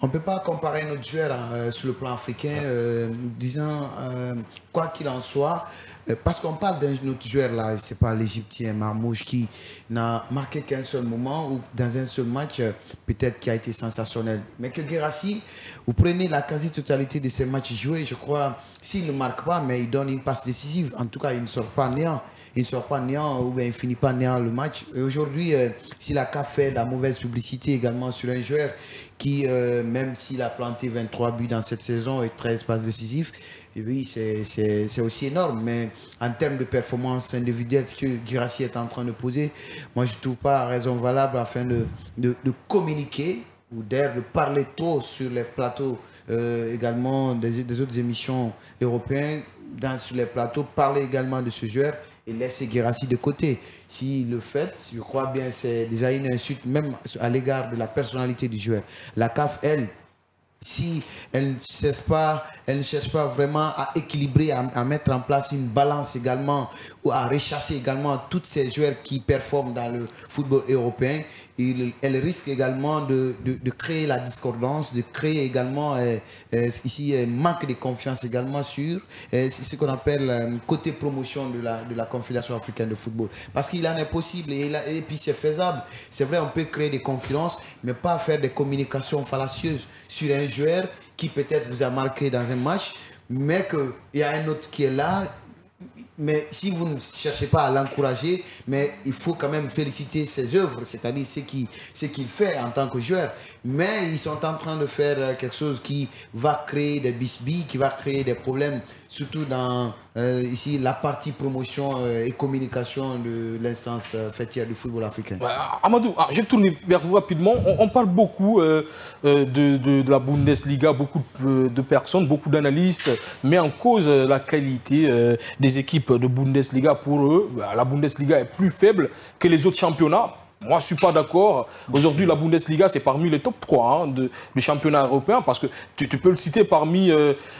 on ne peut pas comparer notre joueur sur le plan africain, disant quoi qu'il en soit. Parce qu'on parle d'un autre joueur là, c'est pas l'Égyptien Marmouche qui n'a marqué qu'un seul moment ou dans un seul match, peut-être qui a été sensationnel. Mais que Guirassy, vous prenez la quasi-totalité de ses matchs joués, je crois, s'il ne marque pas, mais il donne une passe décisive, en tout cas, il ne sort pas néant. Il ne sort pas néant ou bien il ne finit pas néant le match. Aujourd'hui, si la CAF fait la mauvaise publicité également sur un joueur qui, même s'il a planté 23 buts dans cette saison et 13 passes décisives, et oui, c'est aussi énorme. Mais en termes de performance individuelle, ce que Guirassy est en train de poser, moi, je ne trouve pas raison valable afin de communiquer ou d'ailleurs de parler trop sur les plateaux également des autres émissions européennes, sur les plateaux, parler également de ce joueur et laisser Guirassy de côté. S'il le fait, je crois bien c'est déjà une insulte même à l'égard de la personnalité du joueur. La CAF, elle, si elle ne cherche pas vraiment à équilibrer, à mettre en place une balance également, ou à rechasser également tous ces joueurs qui performent dans le football européen, elle risque également de créer la discordance, de créer également ici un manque de confiance également sur ce qu'on appelle côté promotion de la Confédération africaine de football. Parce qu'il en est possible et puis c'est faisable. C'est vrai, on peut créer des concurrences, mais pas faire des communications fallacieuses sur un joueur qui peut-être vous a marqué dans un match, mais qu'il y a un autre qui est là. Mais si vous ne cherchez pas à l'encourager, mais il faut quand même féliciter ses œuvres, c'est-à-dire ce qu'il fait en tant que joueur. Mais ils sont en train de faire quelque chose qui va créer des bisbilles, qui va créer des problèmes, surtout dans ici la partie promotion et communication de l'instance fêtière du football africain. Amadou, je vais tourner vers vous rapidement. On parle beaucoup de la Bundesliga, beaucoup de personnes, beaucoup d'analystes, mais en cause la qualité des équipes de Bundesliga. Pour eux, la Bundesliga est plus faible que les autres championnats. Moi, je ne suis pas d'accord. Aujourd'hui, la Bundesliga, c'est parmi les top 3 du championnat européen, parce que tu peux le citer parmi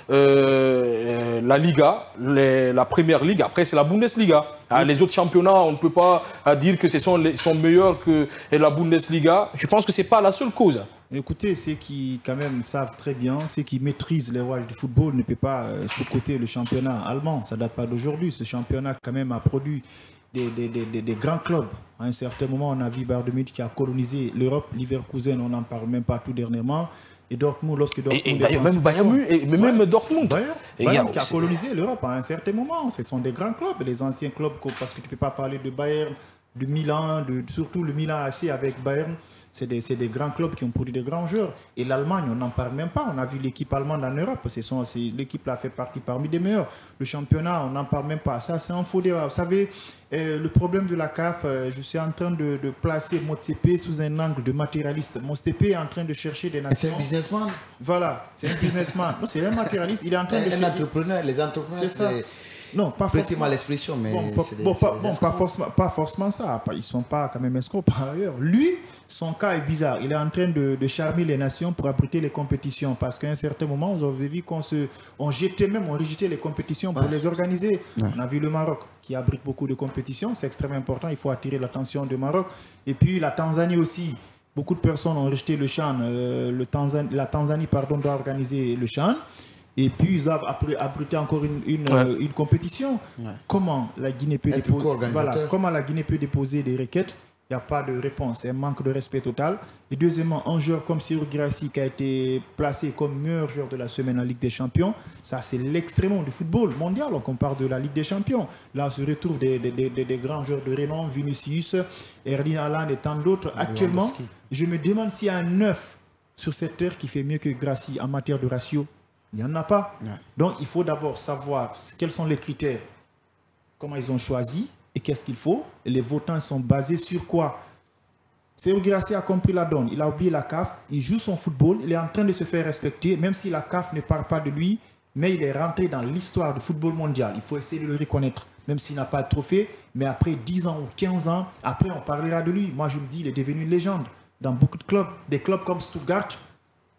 la Liga, la Première Ligue. Après, c'est la Bundesliga. Les autres championnats, on ne peut pas dire que sont meilleurs que la Bundesliga. Je pense que ce n'est pas la seule cause. Écoutez, ceux qui quand même savent très bien, ceux qui maîtrisent les rouages du football ne peuvent pas sous-coter le championnat allemand. Ça ne date pas d'aujourd'hui. Ce championnat quand même a produit des grands clubs. À un certain moment, on a vu Bayern de Munich qui a colonisé l'Europe. Leverkusen, on n'en parle même pas tout dernièrement. Et Dortmund, lorsque Dortmund... Et d'ailleurs, même Bayern Munich, même Dortmund. Bayern qui a colonisé l'Europe à un certain moment. Ce sont des grands clubs, les anciens clubs, parce que tu ne peux pas parler de Bayern, de Milan, surtout le Milan AC avec Bayern. C'est des grands clubs qui ont produit des grands joueurs. Et l'Allemagne, on n'en parle même pas. On a vu l'équipe allemande en Europe. L'équipe là fait partie parmi des meilleurs. Le championnat, on n'en parle même pas. Ça, c'est un faux débat. Vous savez, le problème de la CAF, je suis en train de placer Motsepe sous un angle de matérialiste. Motsepe est en train de chercher des nations. C'est un businessman. Voilà, c'est un businessman. Non, c'est un matérialiste. Il est en train de chercher... Un entrepreneur. Les entrepreneurs, c'est... Non, pas forcément l'expression, mais pas forcément ça. Ils ne sont pas quand même escrocs par ailleurs. Lui, son cas est bizarre. Il est en train de charmer les nations pour abriter les compétitions. Parce qu'à un certain moment, on avait vu qu'on rejetait les compétitions pour les organiser. Ouais. On a vu le Maroc qui abrite beaucoup de compétitions. C'est extrêmement important. Il faut attirer l'attention du Maroc. Et puis la Tanzanie aussi. Beaucoup de personnes ont rejeté le CHAN. La Tanzanie doit organiser le CHAN. Et puis ils doivent abriter encore une compétition. Ouais. Comment la Guinée peut déposer des requêtes? Il n'y a pas de réponse, c'est un manque de respect total. Et deuxièmement, un joueur comme Serhou Guirassy qui a été placé comme meilleur joueur de la semaine en Ligue des Champions, ça c'est l'extrémum du football mondial. Donc on parle de la Ligue des Champions. Là on se retrouve des grands joueurs de renom, Vinicius, Erling Haaland et tant d'autres. Actuellement, je me demande s'il y a un 9 sur cette terre qui fait mieux que Guirassy en matière de ratio. Il n'y en a pas. Ouais. Donc, il faut d'abord savoir quels sont les critères, comment ils ont choisi et qu'est-ce qu'il faut. Et les votants sont basés sur quoi? Serhou Guirassy a compris la donne. Il a oublié la CAF. Il joue son football. Il est en train de se faire respecter, même si la CAF ne parle pas de lui. Mais il est rentré dans l'histoire du football mondial. Il faut essayer de le reconnaître, même s'il n'a pas de trophée. Mais après 10 ans ou 15 ans, après, on parlera de lui. Moi, je me dis, il est devenu une légende dans beaucoup de clubs. Des clubs comme Stuttgart.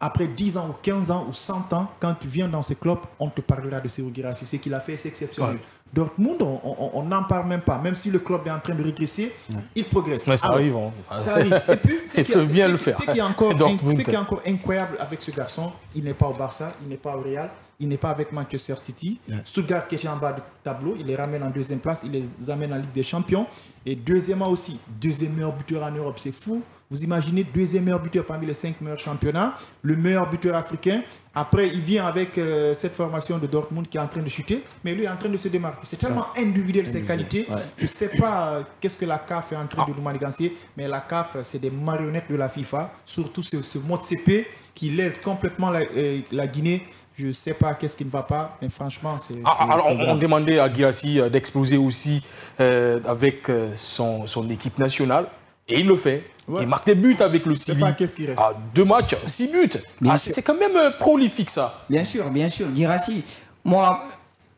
Après 10 ans ou 15 ans ou 100 ans, quand tu viens dans ce club, on te parlera de Serhou Guirassy. Ce qu'il a fait, c'est exceptionnel. Ouais. Dortmund, on n'en parle même pas. Même si le club est en train de régresser, il progresse. Mais ça arrive. Ça arrive. Et puis, ce qui est encore incroyable avec ce garçon, il n'est pas au Barça, il n'est pas au Real, il n'est pas avec Manchester City. Ouais. Stuttgart qui est en bas du tableau, il les ramène en deuxième place, il les amène en Ligue des Champions. Et deuxièmement aussi, deuxième meilleur buteur en Europe, c'est fou. Vous imaginez, deuxième meilleur buteur parmi les 5 meilleurs championnats, le meilleur buteur africain. Après, il vient avec cette formation de Dortmund qui est en train de chuter, mais lui est en train de se démarquer. C'est tellement individuel ses qualités. Ouais. Je ne sais pas qu'est-ce que la CAF est en train de nous manigancer, mais la CAF, c'est des marionnettes de la FIFA, surtout ce Motsepe qui lèse complètement la Guinée. Je ne sais pas qu'est-ce qui ne va pas, mais franchement, c'est... Alors, on demandait à Guirassy d'exploser aussi avec son équipe nationale. Et il le fait. Ouais. Il marque des buts avec le Sili. Qu'est-ce qui reste? 2 matchs, 6 buts. C'est quand même prolifique, ça. Bien sûr. Guirassy, moi,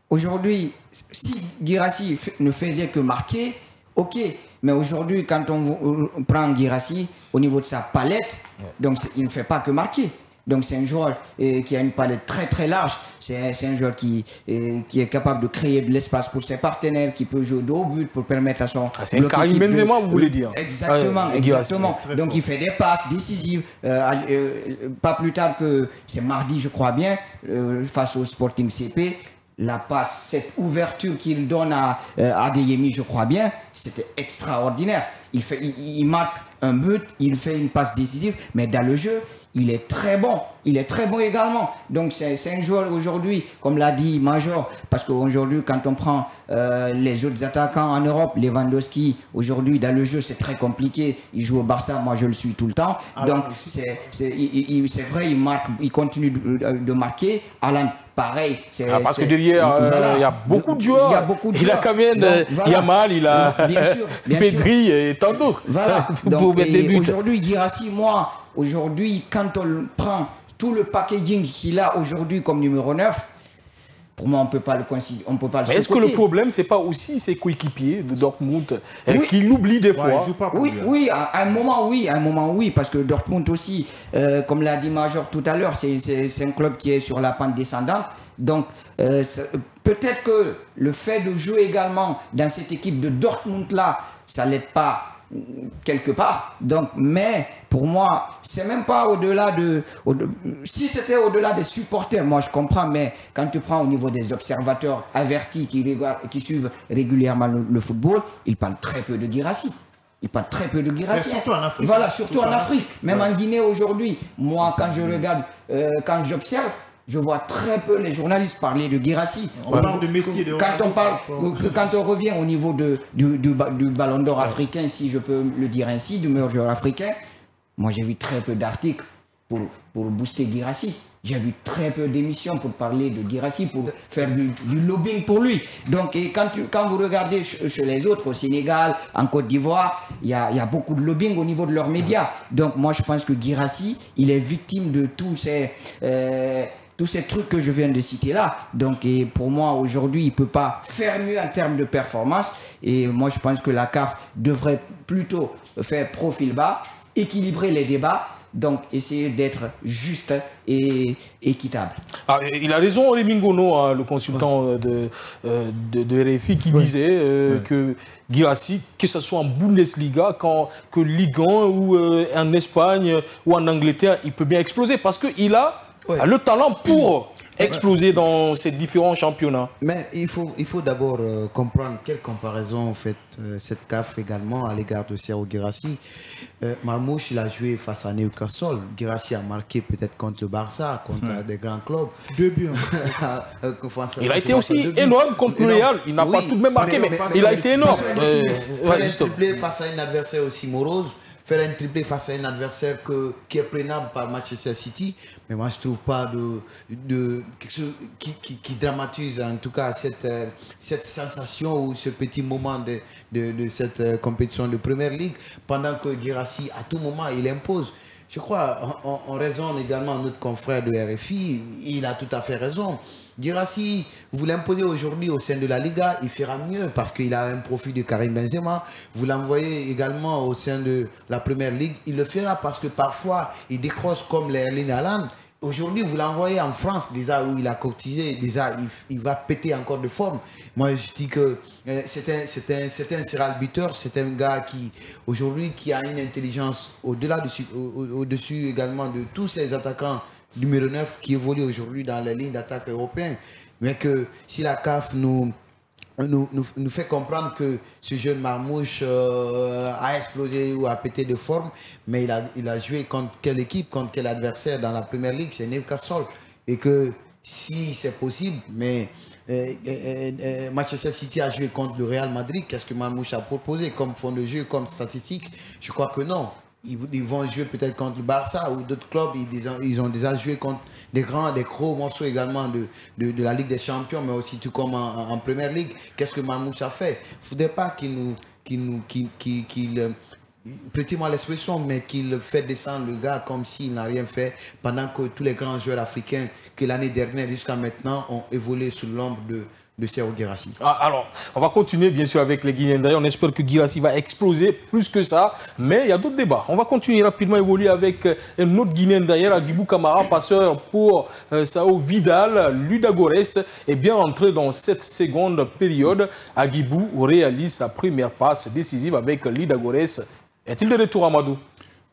aujourd'hui, si Guirassy ne faisait que marquer, ok. Mais aujourd'hui, quand on prend Guirassy, au niveau de sa palette, donc il ne fait pas que marquer. Donc c'est un joueur qui a une palette très très large. C'est un joueur qui est capable de créer de l'espace pour ses partenaires, qui peut jouer de haut but pour permettre à son... c'est un Karim Benzema, vous voulez dire? Exactement, exactement. Donc il fait des passes décisives. Pas plus tard que c'est mardi, je crois bien, face au Sporting CP. La passe, cette ouverture qu'il donne à Adeyemi, je crois bien, c'était extraordinaire. Il marque un but, il fait une passe décisive, mais dans le jeu, il est très bon. Il est très bon également. Donc c'est un joueur aujourd'hui, comme l'a dit Major, parce qu'aujourd'hui, quand on prend les autres attaquants en Europe, Lewandowski, aujourd'hui, dans le jeu, c'est très compliqué. Il joue au Barça, moi je le suis tout le temps. Donc c'est vrai, il continue de marquer. Haaland, pareil. Parce que derrière, il y a beaucoup de joueurs. Il a Kamen, Yamal, il a Pedri et tant d'autres. Voilà. Aujourd'hui, Guirassy, aujourd'hui, quand on prend tout le packaging qu'il a aujourd'hui comme numéro 9, pour moi, on ne peut pas le considérer. Mais est-ce que le problème, ce n'est pas aussi ses coéquipiers de Dortmund qui l'oublient des fois? Oui, à un moment, oui, parce que Dortmund aussi, comme l'a dit Major tout à l'heure, c'est un club qui est sur la pente descendante. Donc, peut-être que le fait de jouer également dans cette équipe de Dortmund-là, ça ne l'aide pas quelque part. Donc, mais pour moi, c'est même pas au-delà si c'était au-delà des supporters, moi je comprends, mais quand tu prends au niveau des observateurs avertis qui suivent régulièrement le football, ils parlent très peu de Guirassy. Ils parlent très peu de Guirassy. Surtout en Afrique. Voilà, surtout en Afrique. Même en Guinée aujourd'hui. Moi, quand je regarde, quand j'observe, je vois très peu les journalistes parler de Guirassy. On parle de Messi et de quand on revient au niveau du ballon d'or africain, si je peux le dire ainsi, du meilleur joueur africain, moi j'ai vu très peu d'articles pour booster Guirassy. J'ai vu très peu d'émissions pour parler de Guirassy, pour faire du lobbying pour lui. Donc, quand vous regardez chez les autres, au Sénégal, en Côte d'Ivoire, il y a beaucoup de lobbying au niveau de leurs médias. Donc, moi, je pense que Guirassy, il est victime de tous ces trucs que je viens de citer là. Donc, et pour moi, aujourd'hui, il ne peut pas faire mieux en termes de performance. Et moi, je pense que la CAF devrait plutôt faire profil bas, équilibrer les débats, donc essayer d'être juste et équitable. Il a raison, Rémi Ngono, le consultant de RFI, qui disait que Guirassy, que ce soit en Bundesliga, que Ligue 1 ou en Espagne ou en Angleterre, il peut bien exploser parce qu'il a le talent pour exploser dans ces différents championnats. Mais il faut d'abord comprendre quelle comparaison fait cette CAF également à l'égard de Serhou Guirassy. Marmouche, il a joué face à Newcastle. Guirassy a marqué peut-être contre le Barça, contre des grands clubs. 2 buts. Il a été aussi énorme contre le Real. Il n'a pas tout de même marqué, mais il a été énorme. Faire un triplé face à un adversaire aussi morose. Faire un triplé face à un adversaire qui est prenable par Manchester City, mais moi je ne trouve pas quelque chose qui dramatise en tout cas cette sensation ou ce petit moment de cette compétition de Première Ligue, pendant que Guirassy à tout moment il impose. Je crois, on raisonne également notre confrère de RFI, il a tout à fait raison. Guirassy, vous l'imposez aujourd'hui au sein de la Liga, il fera mieux parce qu'il a un profil de Karim Benzema. Vous l'envoyez également au sein de la Première Ligue, il le fera parce que parfois il décroche comme l'Erling Haaland. Aujourd'hui, vous l'envoyez en France, déjà où il a cotisé, déjà il va péter encore de forme. Moi, je dis que c'est un serral-buteur, c'est un gars qui, aujourd'hui, qui a une intelligence au-dessus également de tous ces attaquants numéro 9 qui évolue aujourd'hui dans les lignes d'attaque européennes. Mais que si la CAF nous fait comprendre que ce jeune Marmouche a explosé ou a pété de forme, mais il a joué contre quelle équipe, contre quel adversaire dans la Première Ligue, c'est Newcastle. Et que si c'est possible, mais Manchester City a joué contre le Real Madrid, qu'est-ce que Marmouche a proposé comme fond de jeu, comme statistique? Je crois que non. Ils vont jouer peut-être contre le Barça ou d'autres clubs. Ils ont déjà joué contre des gros morceaux également de la Ligue des Champions, mais aussi tout comme en Première Ligue. Qu'est-ce que Marmouche a fait? Il ne faudrait pas prêtez-moi l'expression, mais qu'il fait descendre le gars comme s'il n'a rien fait, pendant que tous les grands joueurs africains que l'année dernière jusqu'à maintenant ont évolué sous l'ombre de Serhou Guirassy. Alors, on va continuer bien sûr avec les Guinéens. D'ailleurs, on espère que Guirassy va exploser plus que ça. Mais il y a d'autres débats. On va continuer rapidement à évoluer avec un autre Guinéen d'ailleurs, Agibou Camara, passeur pour Sao Vidal. Ludogorets est bien entré dans cette seconde période. Agibou réalise sa première passe décisive avec Ludogorets. Est-il de retour, Amadou?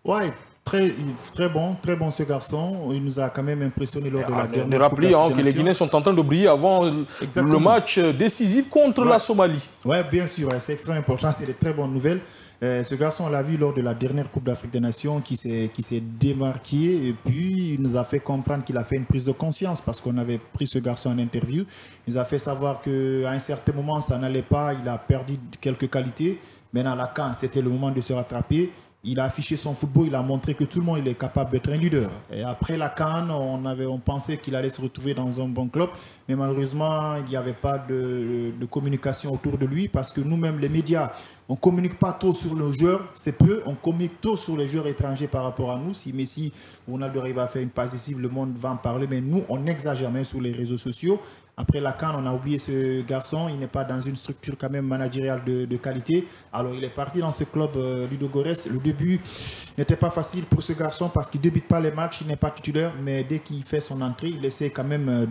Ouais. Très bon ce garçon. Il nous a quand même impressionné lors de la dernière. De rappeler que les Guinéens sont en train de briller avant le match décisif contre la Somalie. Oui, bien sûr, c'est extrêmement important. C'est de très bonnes nouvelles. Ce garçon, on l'a vu lors de la dernière Coupe d'Afrique des Nations qui s'est démarqué et puis il nous a fait comprendre qu'il a fait une prise de conscience parce qu'on avait pris ce garçon en interview. Il nous a fait savoir qu'à un certain moment, ça n'allait pas. Il a perdu quelques qualités. Maintenant, la CAN, c'était le moment de se rattraper. Il a affiché son football, il a montré que tout le monde il est capable d'être un leader. Et après la CAN, on pensait qu'il allait se retrouver dans un bon club, mais malheureusement, il n'y avait pas de communication autour de lui parce que nous-mêmes, les médias, on ne communique pas trop sur nos joueurs, c'est peu, on communique trop sur les joueurs étrangers par rapport à nous. Si Messi, Ronaldo arrive à faire une passe décisive, le monde va en parler, mais nous, on exagère même sur les réseaux sociaux. Après la CAN, on a oublié ce garçon. Il n'est pas dans une structure quand même managériale de qualité. Alors, il est parti dans ce club Ludogorets. Le début n'était pas facile pour ce garçon parce qu'il ne débute pas les matchs, il n'est pas titulaire. Mais dès qu'il fait son entrée, il essaie quand même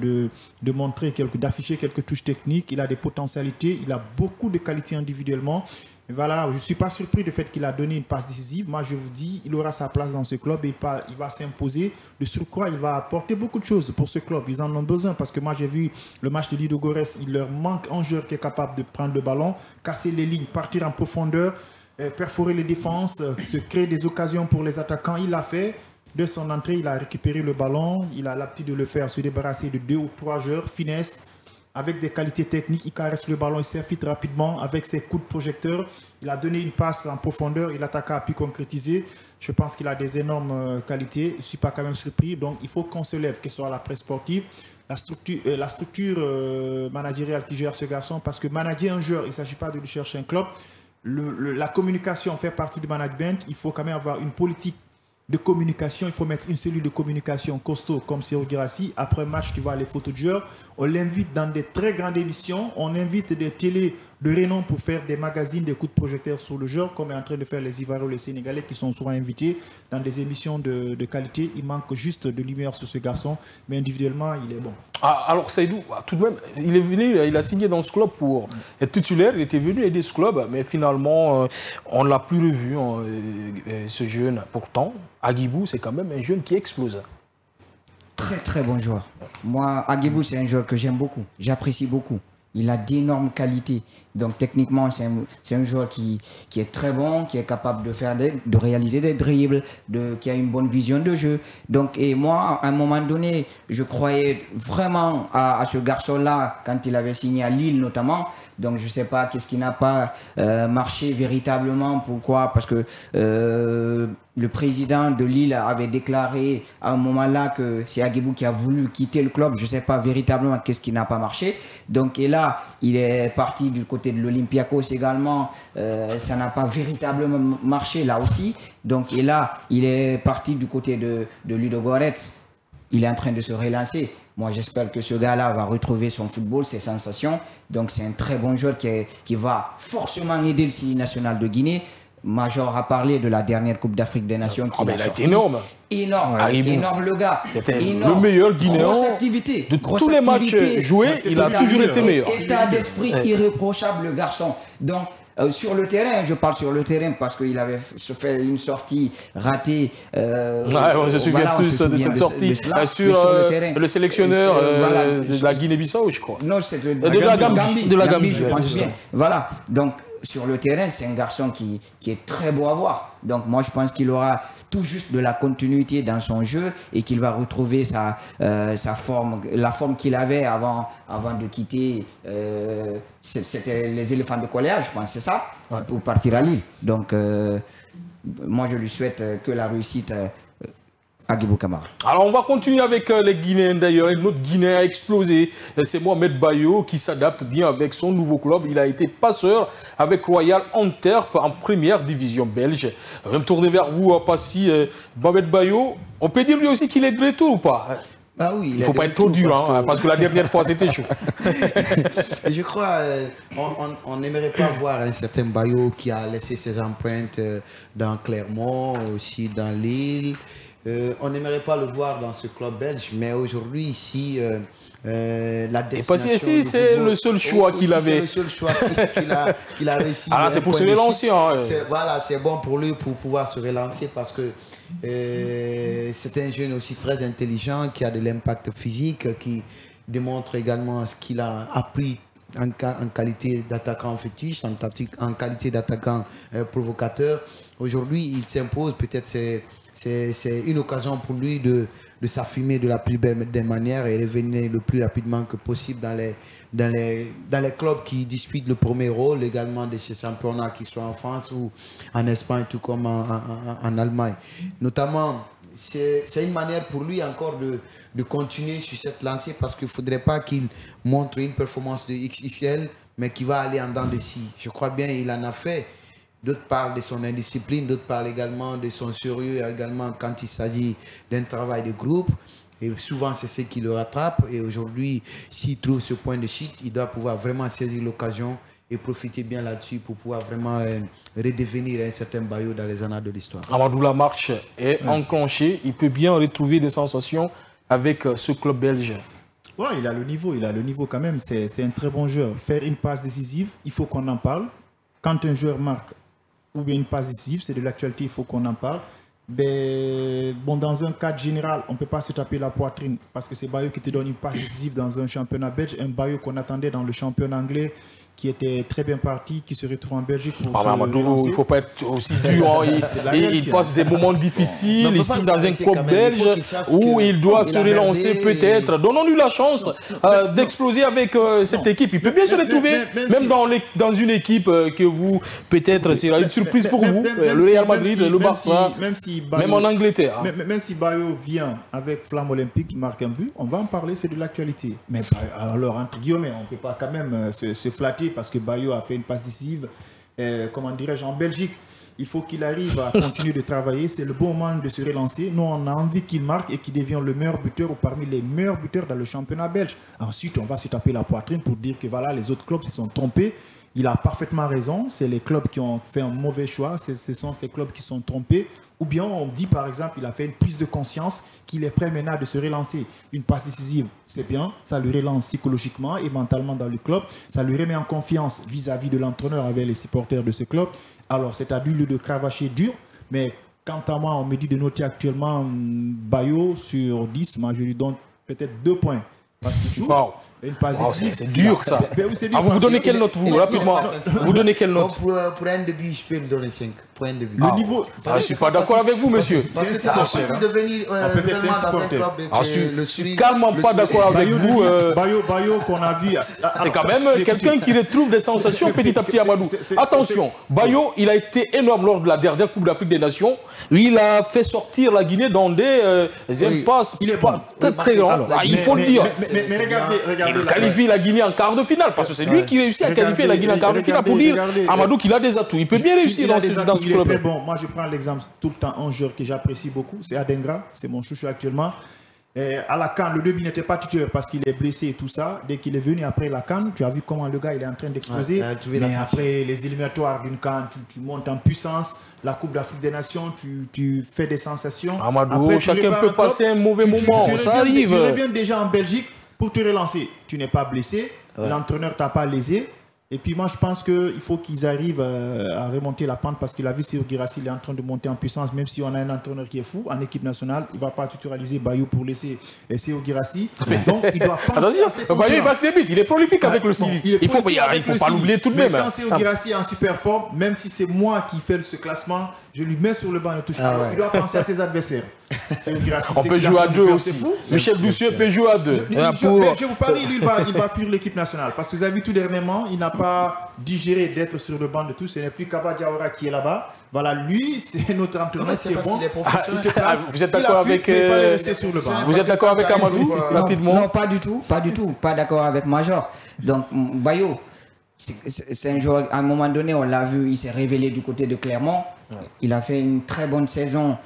d'afficher quelques touches techniques. Il a des potentialités, il a beaucoup de qualités individuellement. Et voilà, je ne suis pas surpris du fait qu'il a donné une passe décisive. Moi, je vous dis, il aura sa place dans ce club et il va s'imposer. De surcroît, il va apporter beaucoup de choses pour ce club. Ils en ont besoin parce que moi, j'ai vu le match de Ludogorets. Il leur manque un joueur qui est capable de prendre le ballon, casser les lignes, partir en profondeur, perforer les défenses, se créer des occasions pour les attaquants. Il l'a fait. De son entrée, il a récupéré le ballon. Il a l'habitude de le faire, se débarrasser de 2 ou 3 joueurs, finesse. Avec des qualités techniques, il caresse le ballon, il s'infiltre rapidement avec ses coups de projecteur. Il a donné une passe en profondeur, il a pu concrétiser. Je pense qu'il a des énormes qualités. Je ne suis pas quand même surpris. Donc, il faut qu'on se lève, que ce soit la presse sportive, la structure managériale qui gère ce garçon. Parce que manager un joueur, il ne s'agit pas de lui chercher un club. La communication fait partie du management. Il faut quand même avoir une politique de communication. Il faut mettre une cellule de communication costaud comme Serhou Guirassy. Après match, tu vois les photos de joueurs. On l'invite dans des très grandes émissions. On invite des télés de renom pour faire des magazines, des coups de projecteur sur le joueur, comme est en train de faire les Ivoiriens ou les Sénégalais qui sont souvent invités dans des émissions de qualité. Il manque juste de lumière sur ce garçon, mais individuellement, il est bon. Alors, Seydou, tout de même, il est venu, il a signé dans ce club pour être titulaire. Il était venu aider ce club, mais finalement, on ne l'a plus revu, ce jeune. Pourtant, Agibou, c'est quand même un jeune qui explose. Très, très bon joueur. Moi, Agibou, c'est un joueur que j'aime beaucoup. J'apprécie beaucoup. Il a d'énormes qualités. Donc techniquement, c'est un joueur qui est très bon, qui est capable de réaliser des dribbles, qui a une bonne vision de jeu. Donc, et moi, à un moment donné, je croyais vraiment à ce garçon-là quand il avait signé à Lille notamment. Donc je ne sais pas qu'est-ce qui n'a pas marché véritablement. Pourquoi? Parce que le président de Lille avait déclaré à un moment-là que c'est Agibou qui a voulu quitter le club. Je ne sais pas véritablement qu'est-ce qui n'a pas marché. Donc, et là, il est parti du côté de l'Olympiakos également. Ça n'a pas véritablement marché là aussi. Donc, et là, il est parti du côté de Ludogorets. Il est en train de se relancer. Moi, j'espère que ce gars-là va retrouver son football, ses sensations. Donc, c'est un très bon joueur qui va forcément aider le Sili national de Guinée. Major a parlé de la dernière Coupe d'Afrique des Nations. Il a été énorme. Énorme le gars. C'était le meilleur Guinéen. De tous les matchs joués, il a toujours été meilleur. État d'esprit irréprochable, le garçon. Donc, sur le terrain, je parle sur le terrain parce qu'il avait fait une sortie ratée. On se souvient tous de cette sortie sur le sélectionneur de la Guinée-Bissau, je crois. Non, c'est de la Gambie, je pense bien. Voilà. Donc, sur le terrain, c'est un garçon qui est très beau à voir. Donc, moi, je pense qu'il aura tout juste de la continuité dans son jeu et qu'il va retrouver sa forme, la forme qu'il avait avant de quitter. C'était les éléphants de Coléa, je pense, c'est ça, pour partir à Lille. Donc, moi, je lui souhaite que la réussite. Agibou Camara. Alors on va continuer avec les Guinéens d'ailleurs. Un autre Guinéen a explosé. C'est Mohamed Bayo qui s'adapte bien avec son nouveau club. Il a été passeur avec Royal Antwerp en première division belge. Je vais me tourner vers vous, Passy. Mohamed Bayo, on peut dire lui aussi qu'il est de retour ou pas? Bah oui, Il ne faut pas être trop dur, parce que la dernière fois, c'était chaud. Je crois on n'aimerait pas voir un certain Bayo qui a laissé ses empreintes dans Clermont, aussi dans Lille. On n'aimerait pas le voir dans ce club belge, mais aujourd'hui, ici, la destination... Et parce que ici, c'est le seul choix qu'il avait. C'est le seul choix qu'il a réussi. Ah, c'est pour se relancer. Voilà, c'est bon pour lui pour pouvoir se relancer parce que c'est un jeune aussi très intelligent qui a de l'impact physique, qui démontre également ce qu'il a appris en qualité d'attaquant fétiche, en qualité d'attaquant provocateur. Aujourd'hui, il s'impose, peut-être c'est une occasion pour lui de s'affirmer de la plus belle des manières et revenir le plus rapidement que possible dans les clubs qui disputent le premier rôle, également de ces championnats qui sont en France ou en Espagne, tout comme en Allemagne. Notamment, c'est une manière pour lui encore de continuer sur cette lancée parce qu'il ne faudrait pas qu'il montre une performance de XXL, mais qui va aller en dents de scie. Je crois bien qu'il en a fait. D'autres parlent de son indiscipline, d'autres parlent également de son sérieux, également quand il s'agit d'un travail de groupe. Et souvent, c'est ce qui le rattrape. Et aujourd'hui, s'il trouve ce point de chute, il doit pouvoir vraiment saisir l'occasion et profiter bien là-dessus pour pouvoir vraiment redevenir un certain Bayo dans les annales de l'histoire. Amadou, la marche est enclenchée. Il peut bien retrouver des sensations avec ce club belge. Oui, il a le niveau quand même. C'est un très bon joueur. Faire une passe décisive, il faut qu'on en parle. Quand un joueur marque ou bien une passe décisive, c'est de l'actualité, il faut qu'on en parle. Mais bon, dans un cadre général, on ne peut pas se taper la poitrine parce que c'est Bayo qui te donne une passe décisive dans un championnat belge, un Bayo qu'on attendait dans le championnat anglais, qui était très bien parti, qui se retrouve en Belgique pour se relancer. Il ne faut pas être aussi dur. Il passe des moments difficiles ici dans un club belge où il doit se relancer peut-être. Donnons-lui la chance d'exploser avec cette équipe. Il peut bien se retrouver, même dans une équipe que vous, peut-être, sera une surprise pour vous. Le Real Madrid, le Barça, même en Angleterre. Même si Bayo vient avec Flamme Olympique, il marque un but, on va en parler, c'est de l'actualité. Mais alors, entre guillemets, on ne peut pas quand même se flatter parce que Bayo a fait une passe décisive, comment dirais-je, en Belgique. Il faut qu'il arrive à continuer de travailler. C'est le bon moment de se relancer. Nous, on a envie qu'il marque et qu'il devienne le meilleur buteur ou parmi les meilleurs buteurs dans le championnat belge. Ensuite, on va se taper la poitrine pour dire que voilà, les autres clubs se sont trompés. Il a parfaitement raison. C'est les clubs qui ont fait un mauvais choix. Ce sont ces clubs qui sont trompés. Ou bien on dit par exemple qu'il a fait une prise de conscience qu'il est prêt maintenant de se relancer. Une passe décisive, c'est bien, ça le relance psychologiquement et mentalement dans le club. Ça lui remet en confiance vis-à-vis de l'entraîneur avec les supporters de ce club. Alors c'est à lui de cravacher dur, mais quant à moi, on me dit de noter actuellement Bayo sur 10, moi je lui donne peut-être 2 points. Parce qu'il joue une passe décisive. C'est dur ça. Vous donnez quelle note vous, rapidement? Vous donnez quelle note? Pour un début, je peux lui donner 5. Pour un début. Le niveau. Je ne suis pas d'accord avec vous, monsieur. Parce que c'est facile de venir vraiment dans un club. Je suis carrément pas d'accord avec vous. Bayo qu'on a vu. C'est quand même quelqu'un qui retrouve des sensations petit à petit, Amadou. Attention, Bayo, il a été énorme lors de la dernière Coupe d'Afrique des Nations. Il a fait sortir la Guinée dans des impasses très grandes. Il faut le dire. Mais regardez. Il qualifie la Guinée en quart de finale parce que c'est lui qui réussit à qualifier la Guinée en quart de finale pour dire Amadou qu'il a des atouts. Il peut bien réussir dans ce club. Très bon. Moi, je prends l'exemple tout le temps, un joueur que j'apprécie beaucoup, c'est Adengra, c'est mon chouchou actuellement. À la CAN, le début n'était pas titulaire parce qu'il est blessé et tout ça. Dès qu'il est venu après la CAN, tu as vu comment le gars il est en train d'exploser. Mais après les éliminatoires d'une CAN, tu montes en puissance. La Coupe d'Afrique des Nations, tu fais des sensations. Amadou, après, chacun peut passer un mauvais moment, ça arrive. Tu reviens déjà en Belgique pour te relancer. Tu n'es pas blessé, l'entraîneur t'a pas lésé. Et puis moi, je pense qu'il faut qu'ils arrivent à remonter la pente parce qu'il a vu Serhou Guirassy, il est en train de monter en puissance. Même si on a un entraîneur qui est fou en équipe nationale, il ne va pas titulariser Bayo pour laisser Serhou Guirassy. Donc, il doit penser à ses concurrents. Bayo, il marque des buts, il est prolifique avec le Sili. Il ne faut pas l'oublier tout de même. Mais quand Serhou Guirassy est en super forme, même si c'est moi qui fais ce classement, je lui mets sur le banc et touche pas. Il doit penser à ses adversaires. On peut jouer à 2 aussi. Michel Doucieux peut jouer à 2. Je vous parie, lui, il va fuir l'équipe nationale. Parce que vous avez vu tout dernièrement, il n'a pas digéré d'être sur le banc de tous. Ce n'est plus Kaba Diawara qui est là-bas. Voilà, lui, c'est notre entraîneur. C'est bon. Vous êtes d'accord avec Vous êtes d'accord avec Amadou rapidement? Non, pas du tout. Pas d'accord avec Major. Donc, Bayo, c'est un joueur, à un moment donné, on l'a vu, il s'est révélé du côté de Clermont. Ouais. Il a fait une très bonne saison.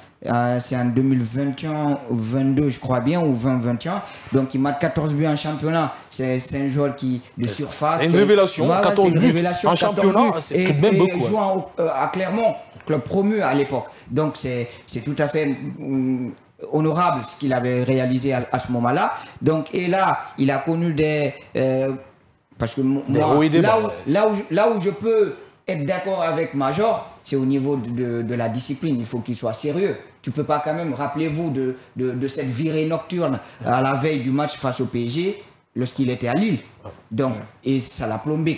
C'est en 2021 ou 22, je crois bien, ou 2021. Donc, il marque 14 buts en championnat. C'est un joueur de surface. C'est une révélation. Voilà, 14 buts en championnat, c'est tout de même beaucoup. Et jouant à Clermont, club promu à l'époque. Donc, c'est tout à fait honorable ce qu'il avait réalisé à ce moment-là. Donc, et là, il a connu des... parce que moi, là où je peux être d'accord avec Major, c'est au niveau de la discipline. Il faut qu'il soit sérieux. Tu ne peux pas quand même, rappelez-vous de cette virée nocturne à la veille du match face au PSG, lorsqu'il était à Lille. Donc, et ça a plombé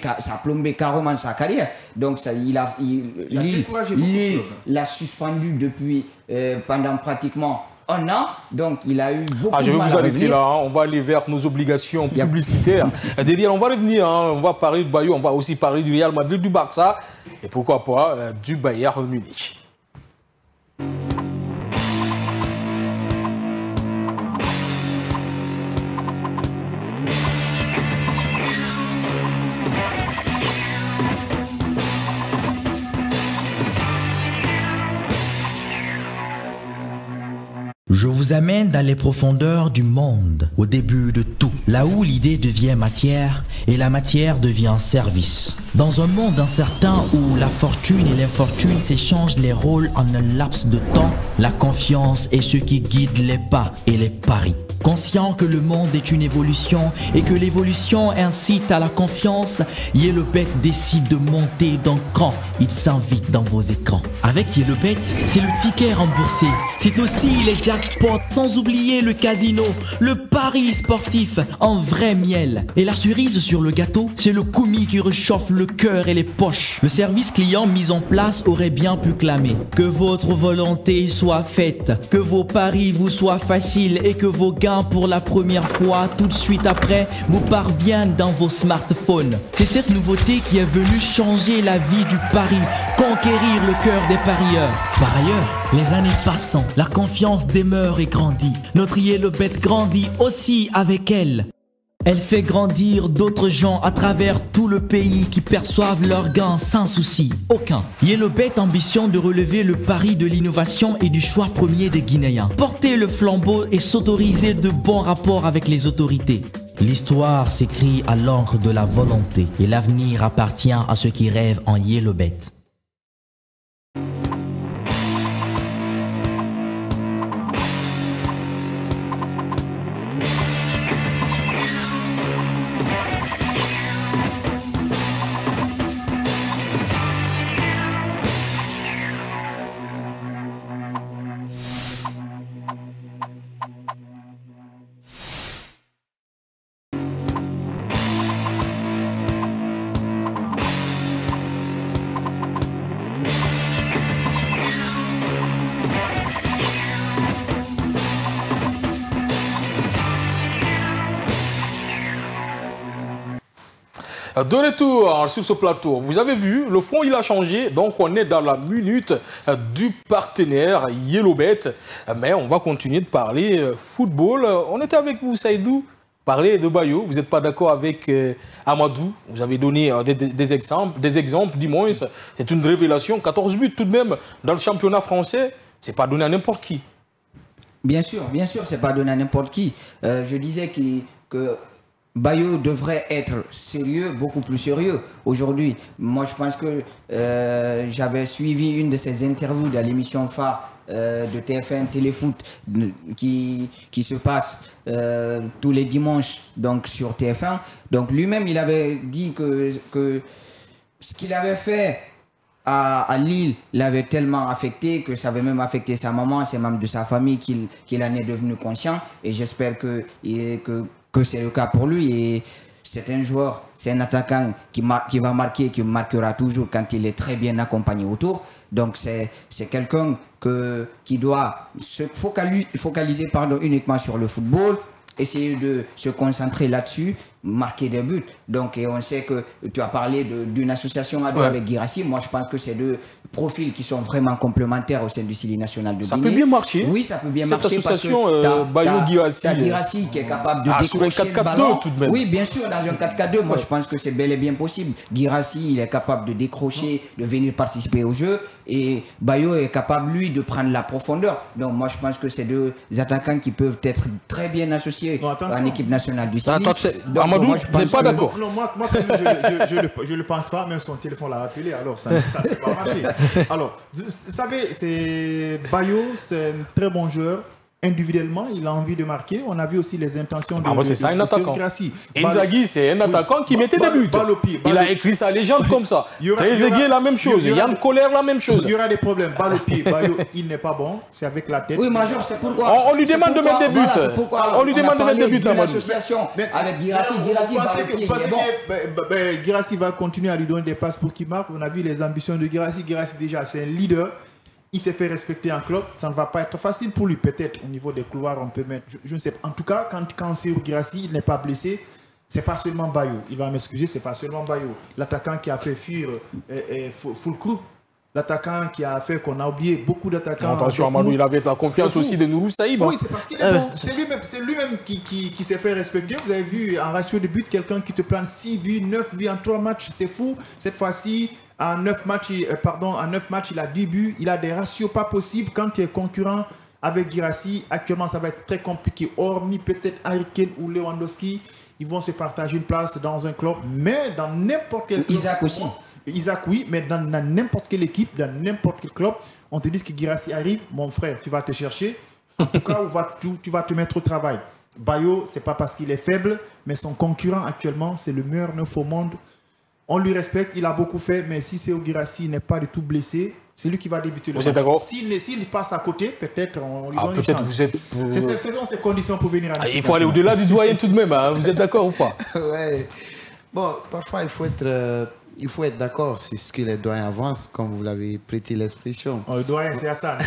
carrément sa carrière. Donc, Lille l'a suspendu depuis pendant pratiquement un an, donc il a eu beaucoup de mal à revenir. Je vais vous arrêter là, on va aller vers nos obligations publicitaires. Derrière, on va revenir, on va parler de Bayo, on va aussi parler du Real Madrid, du Barça, et pourquoi pas du Bayern Munich. Je vous amène dans les profondeurs du monde, au début de tout, là où l'idée devient matière et la matière devient service. Dans un monde incertain où la fortune et l'infortune s'échangent les rôles en un laps de temps, la confiance est ce qui guide les pas et les paris. Conscient que le monde est une évolution et que l'évolution incite à la confiance, YellowBet décide de monter d'un cran. Il s'invite dans vos écrans. Avec YellowBet, c'est le ticket remboursé. C'est aussi les jackpots, sans oublier le casino, le pari sportif en vrai miel. Et la cerise sur le gâteau, c'est le commis qui réchauffe le cœur et les poches. Le service client mis en place aurait bien pu clamer que votre volonté soit faite, que vos paris vous soient faciles et que vos gains pour la première fois tout de suite après vous parviennent dans vos smartphones. C'est cette nouveauté qui est venue changer la vie du pari, conquérir le cœur des parieurs. Par ailleurs, les années passant, la confiance demeure et grandit. Notre YellowBet grandit aussi avec elle. Elle fait grandir d'autres gens à travers tout le pays qui perçoivent leurs gains sans souci aucun. YellowBet ambitionne de relever le pari de l'innovation et du choix premier des Guinéens. Porter le flambeau et s'autoriser de bons rapports avec les autorités. L'histoire s'écrit à l'encre de la volonté et l'avenir appartient à ceux qui rêvent en YellowBet. De retour sur ce plateau, vous avez vu, le fond il a changé, donc on est dans la minute du partenaire YellowBet, mais on va continuer de parler football. On était avec vous Saïdou, parler de Bayo, vous n'êtes pas d'accord avec Amadou, vous avez donné des exemples, dis-moi, c'est une révélation, 14 buts tout de même dans le championnat français, c'est pas donné à n'importe qui. Bien sûr, c'est pas donné à n'importe qui. Je disais que Bayo devrait être sérieux, beaucoup plus sérieux aujourd'hui. Moi, je pense que j'avais suivi une de ses interviews dans l'émission phare de TF1 Téléfoot qui se passe tous les dimanches donc, sur TF1. Donc lui-même, il avait dit que ce qu'il avait fait à Lille l'avait tellement affecté que ça avait même affecté sa maman, ses membres de sa famille, qu'il en est devenu conscient. Et j'espère que c'est le cas pour lui. Et c'est un joueur, c'est un attaquant qui va marquer, qui marquera toujours quand il est très bien accompagné autour. Donc c'est quelqu'un qui doit se focaliser uniquement sur le football, essayer de se concentrer là-dessus marquer des buts. Donc, et on sait que tu as parlé d'une association à deux avec Guirassy. Moi, je pense que c'est deux profils qui sont vraiment complémentaires au sein du Sili national de Guinée. Ça peut bien marcher. Oui, ça peut bien cette marcher. Cette association Bayo-Guirassy. Tu as Guirassy qui est capable de décrocher le ballon. Tout de même. Oui, bien sûr, dans un 4-4-2, moi je pense que c'est bel et bien possible. Guirassy, il est capable de décrocher, de venir participer au jeu. Et Bayo est capable, lui, de prendre la profondeur. Donc, moi, je pense que c'est deux attaquants qui peuvent être très bien associés en équipe nationale du Sili. Amadou n'est pas d'accord. Non, moi je ne le pense pas, même son téléphone l'a rappelé, alors ça ne peut pas marcher. Alors, vous savez, Bayo, c'est un très bon joueur. Individuellement, il a envie de marquer. On a vu aussi les intentions de c'est ça, un attaquant. Guirassy. Inzaghi, c'est un attaquant qui mettait des buts. Il a écrit sa légende comme ça. Trezeguet, la même chose. Yann Koller, la même chose. Il y aura des problèmes. Balle au pied, Bayo, il n'est pas bon. C'est avec la tête. Oui, Major, c'est pourquoi. On lui demande de mettre des buts. On lui demande de mettre des buts, là, Major. L'association avec Guirassy, Guirassy va continuer à lui donner des passes pour qu'il marque. On a vu les ambitions de Guirassy. Guirassy, déjà, c'est un leader. Il s'est fait respecter en club, ça ne va pas être facile pour lui. Peut-être au niveau des couloirs, on peut mettre. Je ne sais pas. En tout cas, quand c'est Guirassy, il n'est pas blessé. C'est pas seulement Bayo. Il va m'excuser, c'est pas seulement Bayo. L'attaquant qui a fait fuir Fulcrou. L'attaquant qui a fait qu'on a oublié beaucoup d'attaquants. Attention, Amadou, il avait la confiance aussi de Nourou Saïb. Oui, c'est parce qu'il est bon. C'est lui-même qui s'est fait respecter. Vous avez vu en ratio de but, quelqu'un qui te plante 6 buts, 9 buts en 3 matchs. C'est fou. Cette fois-ci, en 9 matchs, il a 10 buts. Il a des ratios pas possibles quand tu es concurrent avec Guirassy. Actuellement, ça va être très compliqué. Hormis peut-être Harry Kane ou Lewandowski, ils vont se partager une place dans un club. Mais dans n'importe quel club. Isaac aussi. Isaac, oui, mais dans n'importe quelle équipe, dans n'importe quel club, on te dit que Guirassy arrive, mon frère, tu vas te chercher. En tout cas, tu vas te mettre au travail. Bayo, c'est pas parce qu'il est faible, mais son concurrent actuellement, c'est le meilleur neuf au monde. On lui respecte, il a beaucoup fait, mais si c'est Guirassy, il n'est pas du tout blessé, c'est lui qui va débuter le match. S'il passe à côté, peut-être on lui donne une chance. Vous êtes... ces conditions pour venir à il faut aller au-delà du doyen tout de même, hein. Vous êtes d'accord ou pas? Ouais. Bon, parfois il faut être d'accord sur ce que les doyens avancent, comme vous l'avez prêté l'expression. Le doyen, c'est Hassan.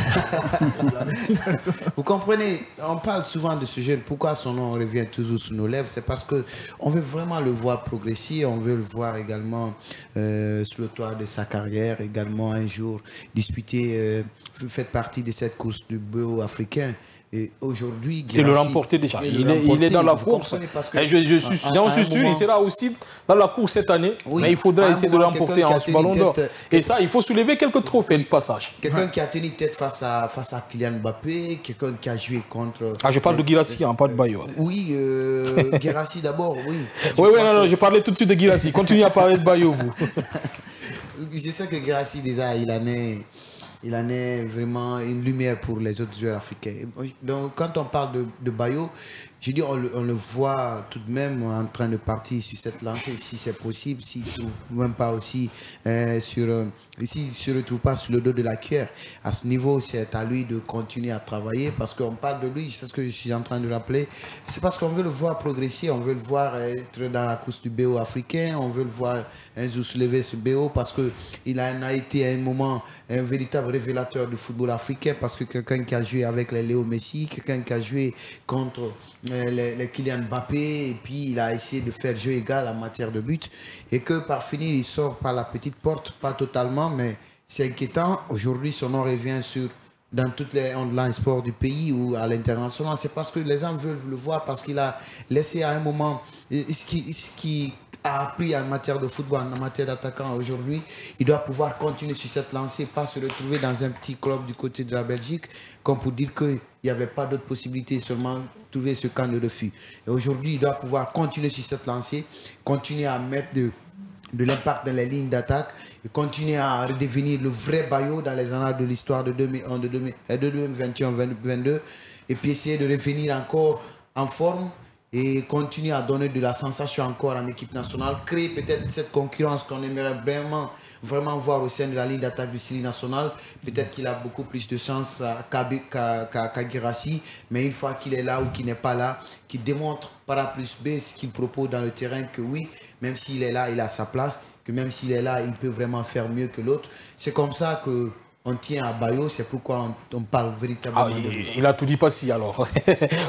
Vous comprenez, on parle souvent de ce jeune. Pourquoi son nom revient toujours sous nos lèvres? C'est parce qu'on veut vraiment le voir progresser. On veut le voir également sur le toit de sa carrière, également un jour disputer, faire partie de cette course du BO africain. Et aujourd'hui, il le remporté déjà. Il est dans la course. Et je suis sûr, il sera aussi dans la course cette année. Oui, mais il faudra essayer de le remporter en ce ballon d'or. Et ça, il faut soulever quelques trophées de passage. Quelqu'un qui a tenu tête face à Kylian Mbappé, quelqu'un qui a joué contre... je parle de Guirassy, pas de Bayo. Oui, Guirassy d'abord, oui. Oui, non, je parlais tout de suite de Guirassy. Continuez à parler de Bayo, vous. Je sais que Guirassy, déjà, il en est vraiment une lumière pour les autres joueurs africains. Donc, quand on parle de Bayo, je dis, on le voit tout de même en train de partir sur cette lancée, si c'est possible, s'il ne se même pas aussi s'il ne se retrouve pas sur le dos de la cuillère. À ce niveau, c'est à lui de continuer à travailler parce qu'on parle de lui, c'est ce que je suis en train de rappeler. C'est parce qu'on veut le voir progresser, on veut le voir être dans la course du BO africain, on veut le voir un jour se lever ce BO parce qu'il a été à un moment un véritable révélateur du football africain parce que quelqu'un qui a joué avec les Léo Messi, quelqu'un qui a joué contre les Kylian Mbappé et puis il a essayé de faire jeu égal en matière de but et que par finir il sort par la petite porte, pas totalement mais c'est inquiétant. Aujourd'hui son nom revient dans toutes les online sports du pays ou à l'international. C'est parce que les gens veulent le voir parce qu'il a laissé à un moment ce qui a appris en matière de football, en matière d'attaquant aujourd'hui, il doit pouvoir continuer sur cette lancée, pas se retrouver dans un petit club du côté de la Belgique, comme pour dire qu'il n'y avait pas d'autre possibilité, seulement trouver ce camp de refus. Et aujourd'hui, il doit pouvoir continuer sur cette lancée, continuer à mettre de l'impact dans les lignes d'attaque et continuer à redevenir le vrai Bayo dans les annales de l'histoire de 2021-2022 et puis essayer de revenir encore en forme et continuer à donner de la sensation encore en équipe nationale, créer peut-être cette concurrence qu'on aimerait vraiment voir au sein de la ligne d'attaque du Sili national. Peut-être qu'il a beaucoup plus de chance qu'à Guirassy, mais une fois qu'il est là ou qu'il n'est pas là, qu'il démontre par A plus B ce qu'il propose dans le terrain, que oui, même s'il est là, il a sa place, que même s'il est là, il peut vraiment faire mieux que l'autre. C'est comme ça que on tient à Bayo, c'est pourquoi on parle véritablement de lui. Il a tout dit pas si alors.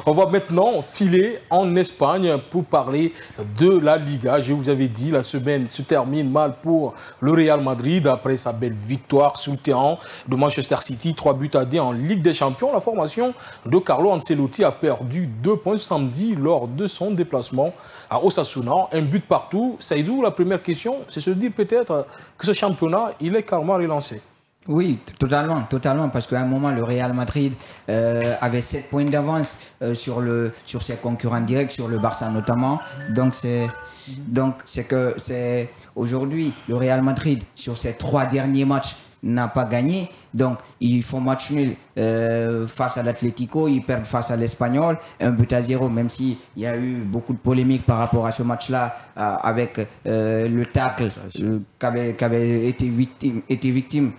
On va maintenant filer en Espagne pour parler de la Liga. Je vous avais dit, la semaine se termine mal pour le Real Madrid après sa belle victoire sur le terrain de Manchester City, 3-2 en Ligue des Champions. La formation de Carlo Ancelotti a perdu 2 points samedi lors de son déplacement à Osasuna. Un but partout. Saïdou, la première question, c'est se dire peut-être que ce championnat, il est carrément relancé. Oui, totalement, parce qu'à un moment, le Real Madrid avait 7 points d'avance sur ses concurrents directs, sur le Barça notamment. Donc, c'est aujourd'hui, le Real Madrid, sur ses 3 derniers matchs, n'a pas gagné. Donc, ils font match nul face à l'Atlético, ils perdent face à l'Espagnol, 1-0, même s'il y a eu beaucoup de polémiques par rapport à ce match-là, avec le tacle qu'avait été victime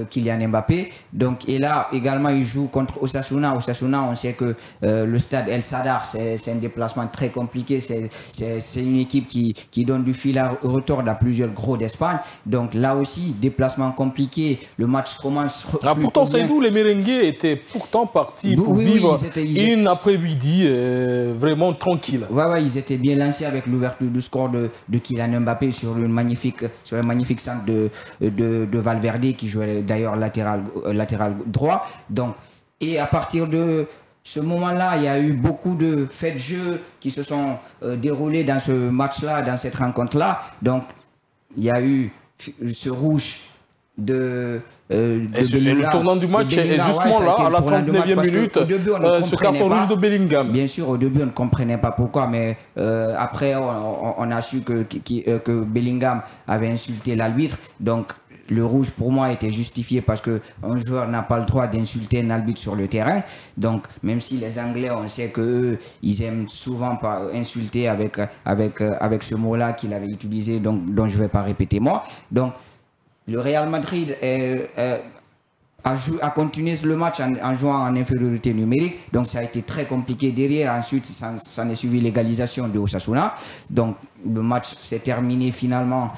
Kylian Mbappé. Donc, et là, également, il joue contre Osasuna. Osasuna, on sait que le stade El Sadar, c'est un déplacement très compliqué. C'est une équipe qui donne du fil à retordre à plusieurs gros d'Espagne. Donc, là aussi, déplacement compliqué. Le match commence. Pourtant, Saïdou, les merengues étaient pourtant partis pour vivre une après-midi vraiment tranquille. Ouais, ils étaient bien lancés avec l'ouverture du score de Kylian Mbappé sur un magnifique centre de Valverde qui jouait d'ailleurs latéral droit. Donc, et à partir de ce moment-là, il y a eu beaucoup de faits de jeu qui se sont déroulés dans ce match-là, dans cette rencontre-là. Donc, il y a eu ce rouge de le tournant du match est justement là, à la 39e minute, ce carton rouge de Bellingham. Bien sûr, au début, on ne comprenait pas pourquoi, mais après, on a su que Bellingham avait insulté l'arbitre. Donc, le rouge, pour moi, était justifié parce qu'un joueur n'a pas le droit d'insulter un arbitre sur le terrain. Donc, même si les Anglais, on sait qu'eux, ils aiment souvent pas insulter avec ce mot-là qu'il avait utilisé, dont je ne vais pas répéter moi. Donc, le Real Madrid a continué le match en jouant en infériorité numérique. Donc, ça a été très compliqué derrière. Ensuite, ça est suivi l'égalisation de Osasuna. Donc, le match s'est terminé finalement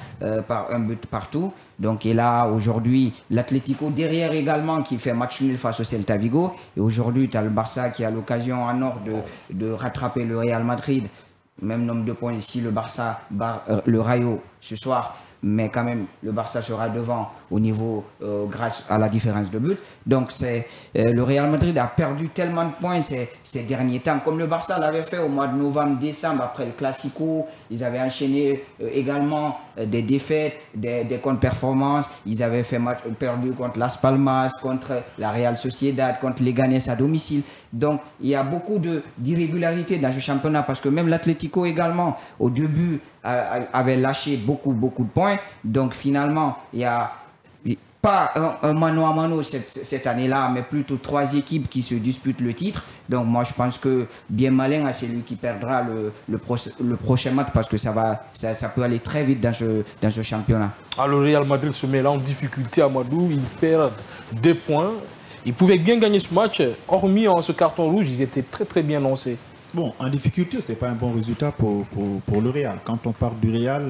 par un but partout. Donc, et là, aujourd'hui, l'Atlético derrière également qui fait match nul face au Celta Vigo. Et aujourd'hui, tu as le Barça qui a l'occasion en or de rattraper le Real Madrid. Même nombre de points si le Barça bat le Rayo ce soir. Mais quand même, le Barça sera devant au niveau grâce à la différence de but. Donc, le Real Madrid a perdu tellement de points ces derniers temps. Comme le Barça l'avait fait au mois de novembre-décembre, après le Classico, ils avaient enchaîné également des défaites, des contre-performances. Ils avaient perdu contre Las Palmas, contre la Real Sociedad, contre Leganés à domicile. Donc, il y a beaucoup d'irrégularités dans ce championnat parce que même l'Atlético également, au début, avait lâché beaucoup de points. Donc finalement, il n'y a pas un mano à mano cette année-là, mais plutôt 3 équipes qui se disputent le titre. Donc moi, je pense que bien malin à celui qui perdra le prochain match parce que ça peut aller très vite dans ce championnat. Alors, le Real Madrid se met là en difficulté à Amadou. Ils perdent 2 points. Ils pouvaient bien gagner ce match. Hormis en ce carton rouge, ils étaient très bien lancés. Bon, en difficulté, ce n'est pas un bon résultat pour le Real. Quand on parle du Real,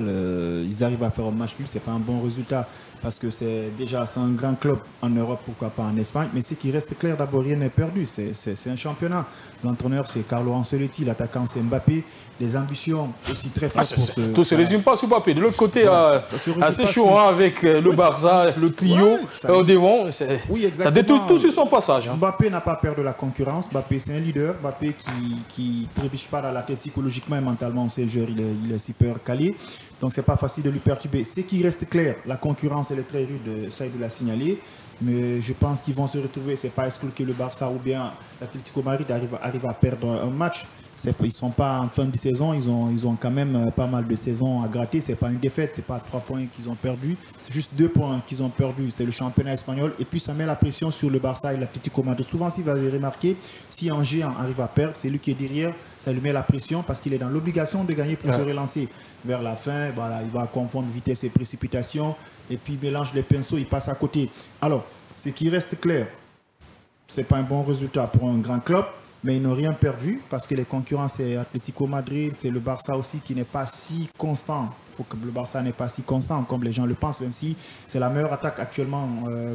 ils arrivent à faire un match nul, ce n'est pas un bon résultat. Parce que c'est un grand club en Europe, pourquoi pas en Espagne. Mais ce qui reste clair, d'abord, rien n'est perdu. C'est un championnat. L'entraîneur, c'est Carlo Ancelotti. L'attaquant, c'est Mbappé. Les ambitions aussi très fortes. Tout ne se résume pas sur Mbappé. De l'autre côté, assez chaud avec le Barça, le trio au devant. Oui, ça détourne tout sur son passage. Mbappé n'a pas peur de la concurrence. Mbappé, c'est un leader. Mbappé qui ne trébuche pas dans la tête psychologiquement et mentalement. C'est le joueur, il est super calé. Donc, ce n'est pas facile de lui perturber. Ce qui reste clair, la concurrence, elle est très rude, ça il l'a signalé. Mais je pense qu'ils vont se retrouver. Ce n'est pas exclu que le Barça ou bien l'Atlético Madrid arrive à perdre un match. Ils ne sont pas en fin de saison. Ils ont quand même pas mal de saisons à gratter. Ce n'est pas une défaite. Ce n'est pas 3 points qu'ils ont perdus. C'est juste 2 points qu'ils ont perdus. C'est le championnat espagnol. Et puis, ça met la pression sur le Barça et l'Atlético Madrid. Souvent, s'il va les remarquer, si un géant arrive à perdre, c'est lui qui est derrière. Ça lui met la pression parce qu'il est dans l'obligation de gagner pour se relancer. Vers la fin, voilà, il va confondre vitesse et précipitation. Et puis, il mélange les pinceaux, il passe à côté. Alors, ce qui reste clair, ce n'est pas un bon résultat pour un grand club. mais ils n'ont rien perdu parce que les concurrents, c'est Atlético Madrid, c'est le Barça aussi qui n'est pas si constant. Il faut que le Barça n'est pas si constant comme les gens le pensent, même si c'est la meilleure attaque actuellement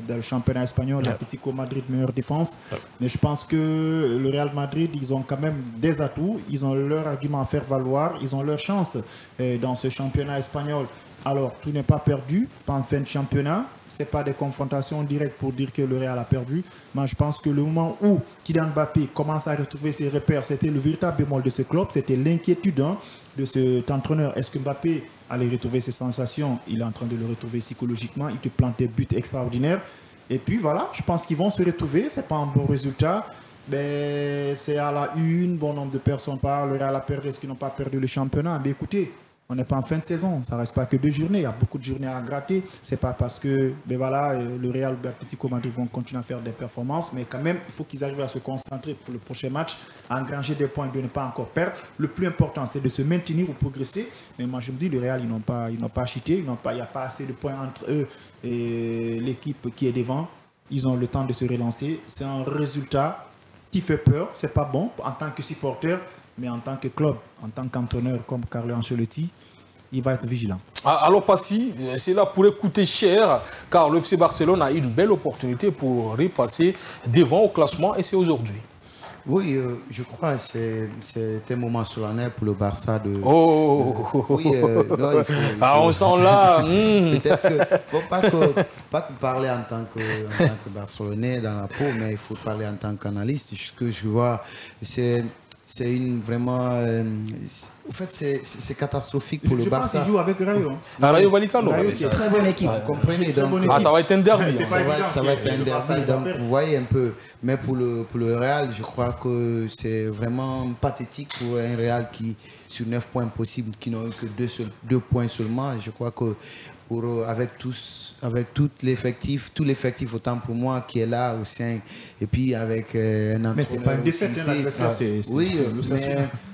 dans le championnat espagnol. L'Atlético Madrid, meilleure défense. Mais je pense que le Real Madrid, ils ont quand même des atouts, ils ont leur argument à faire valoir, ils ont leur chance dans ce championnat espagnol. Alors, tout n'est pas perdu en fin de championnat. Ce n'est pas des confrontations directes pour dire que le Real a perdu. Mais je pense que le moment où Kylian Mbappé commence à retrouver ses repères, c'était le véritable bémol de ce club. C'était l'inquiétude de cet entraîneur. Est-ce que Mbappé allait retrouver ses sensations? Il est en train de le retrouver psychologiquement. Il te plante des buts extraordinaires. Et puis voilà, je pense qu'ils vont se retrouver. Ce n'est pas un bon résultat. Mais c'est à la une, bon nombre de personnes parlent. Le Real a perdu. Est-ce qu'ils n'ont pas perdu le championnat? Mais écoutez, on n'est pas en fin de saison, ça ne reste pas que 2 journées, il y a beaucoup de journées à gratter. Ce n'est pas parce que le Real ou l'Atlético Madrid vont continuer à faire des performances, mais quand même, il faut qu'ils arrivent à se concentrer pour le prochain match, à engranger des points, de ne pas encore perdre. Le plus important, c'est de se maintenir ou progresser. Mais moi, je me dis, le Real, ils n'ont pas cheaté, il n'y a pas assez de points entre eux et l'équipe qui est devant. Ils ont le temps de se relancer. C'est un résultat qui fait peur, ce n'est pas bon en tant que supporter. Mais en tant que club, en tant qu'entraîneur comme Carlo Ancelotti, il va être vigilant. Alors Passy, cela pourrait coûter cher car le FC Barcelone a eu une belle opportunité pour repasser devant au classement et c'est aujourd'hui. Oui, je crois que c'est un moment solennel pour le Barça de... Oui, on sent là. Peut-être que... Faut pas que parler en tant que Barcelonais dans la peau, mais il faut parler en tant qu'analyste. Ce que je vois, c'est une vraiment... en fait, c'est catastrophique pour le Barça. Je pense qu'il joue avec Rayo. Rayo Vallecano. C'est une très bonne équipe. Vous comprenez donc, ça va être un derby. Ça va être un derby. Donc, vous voyez un peu. Mais pour le Real, je crois que c'est vraiment pathétique pour un Real qui, sur 9 points possibles, qui n'ont eu que 2 points seulement. Je crois que avec tout l'effectif autant pour moi qui est là au sein et puis avec un entraîneur. Mais c'est pas une défaite, l'adversaire, oui,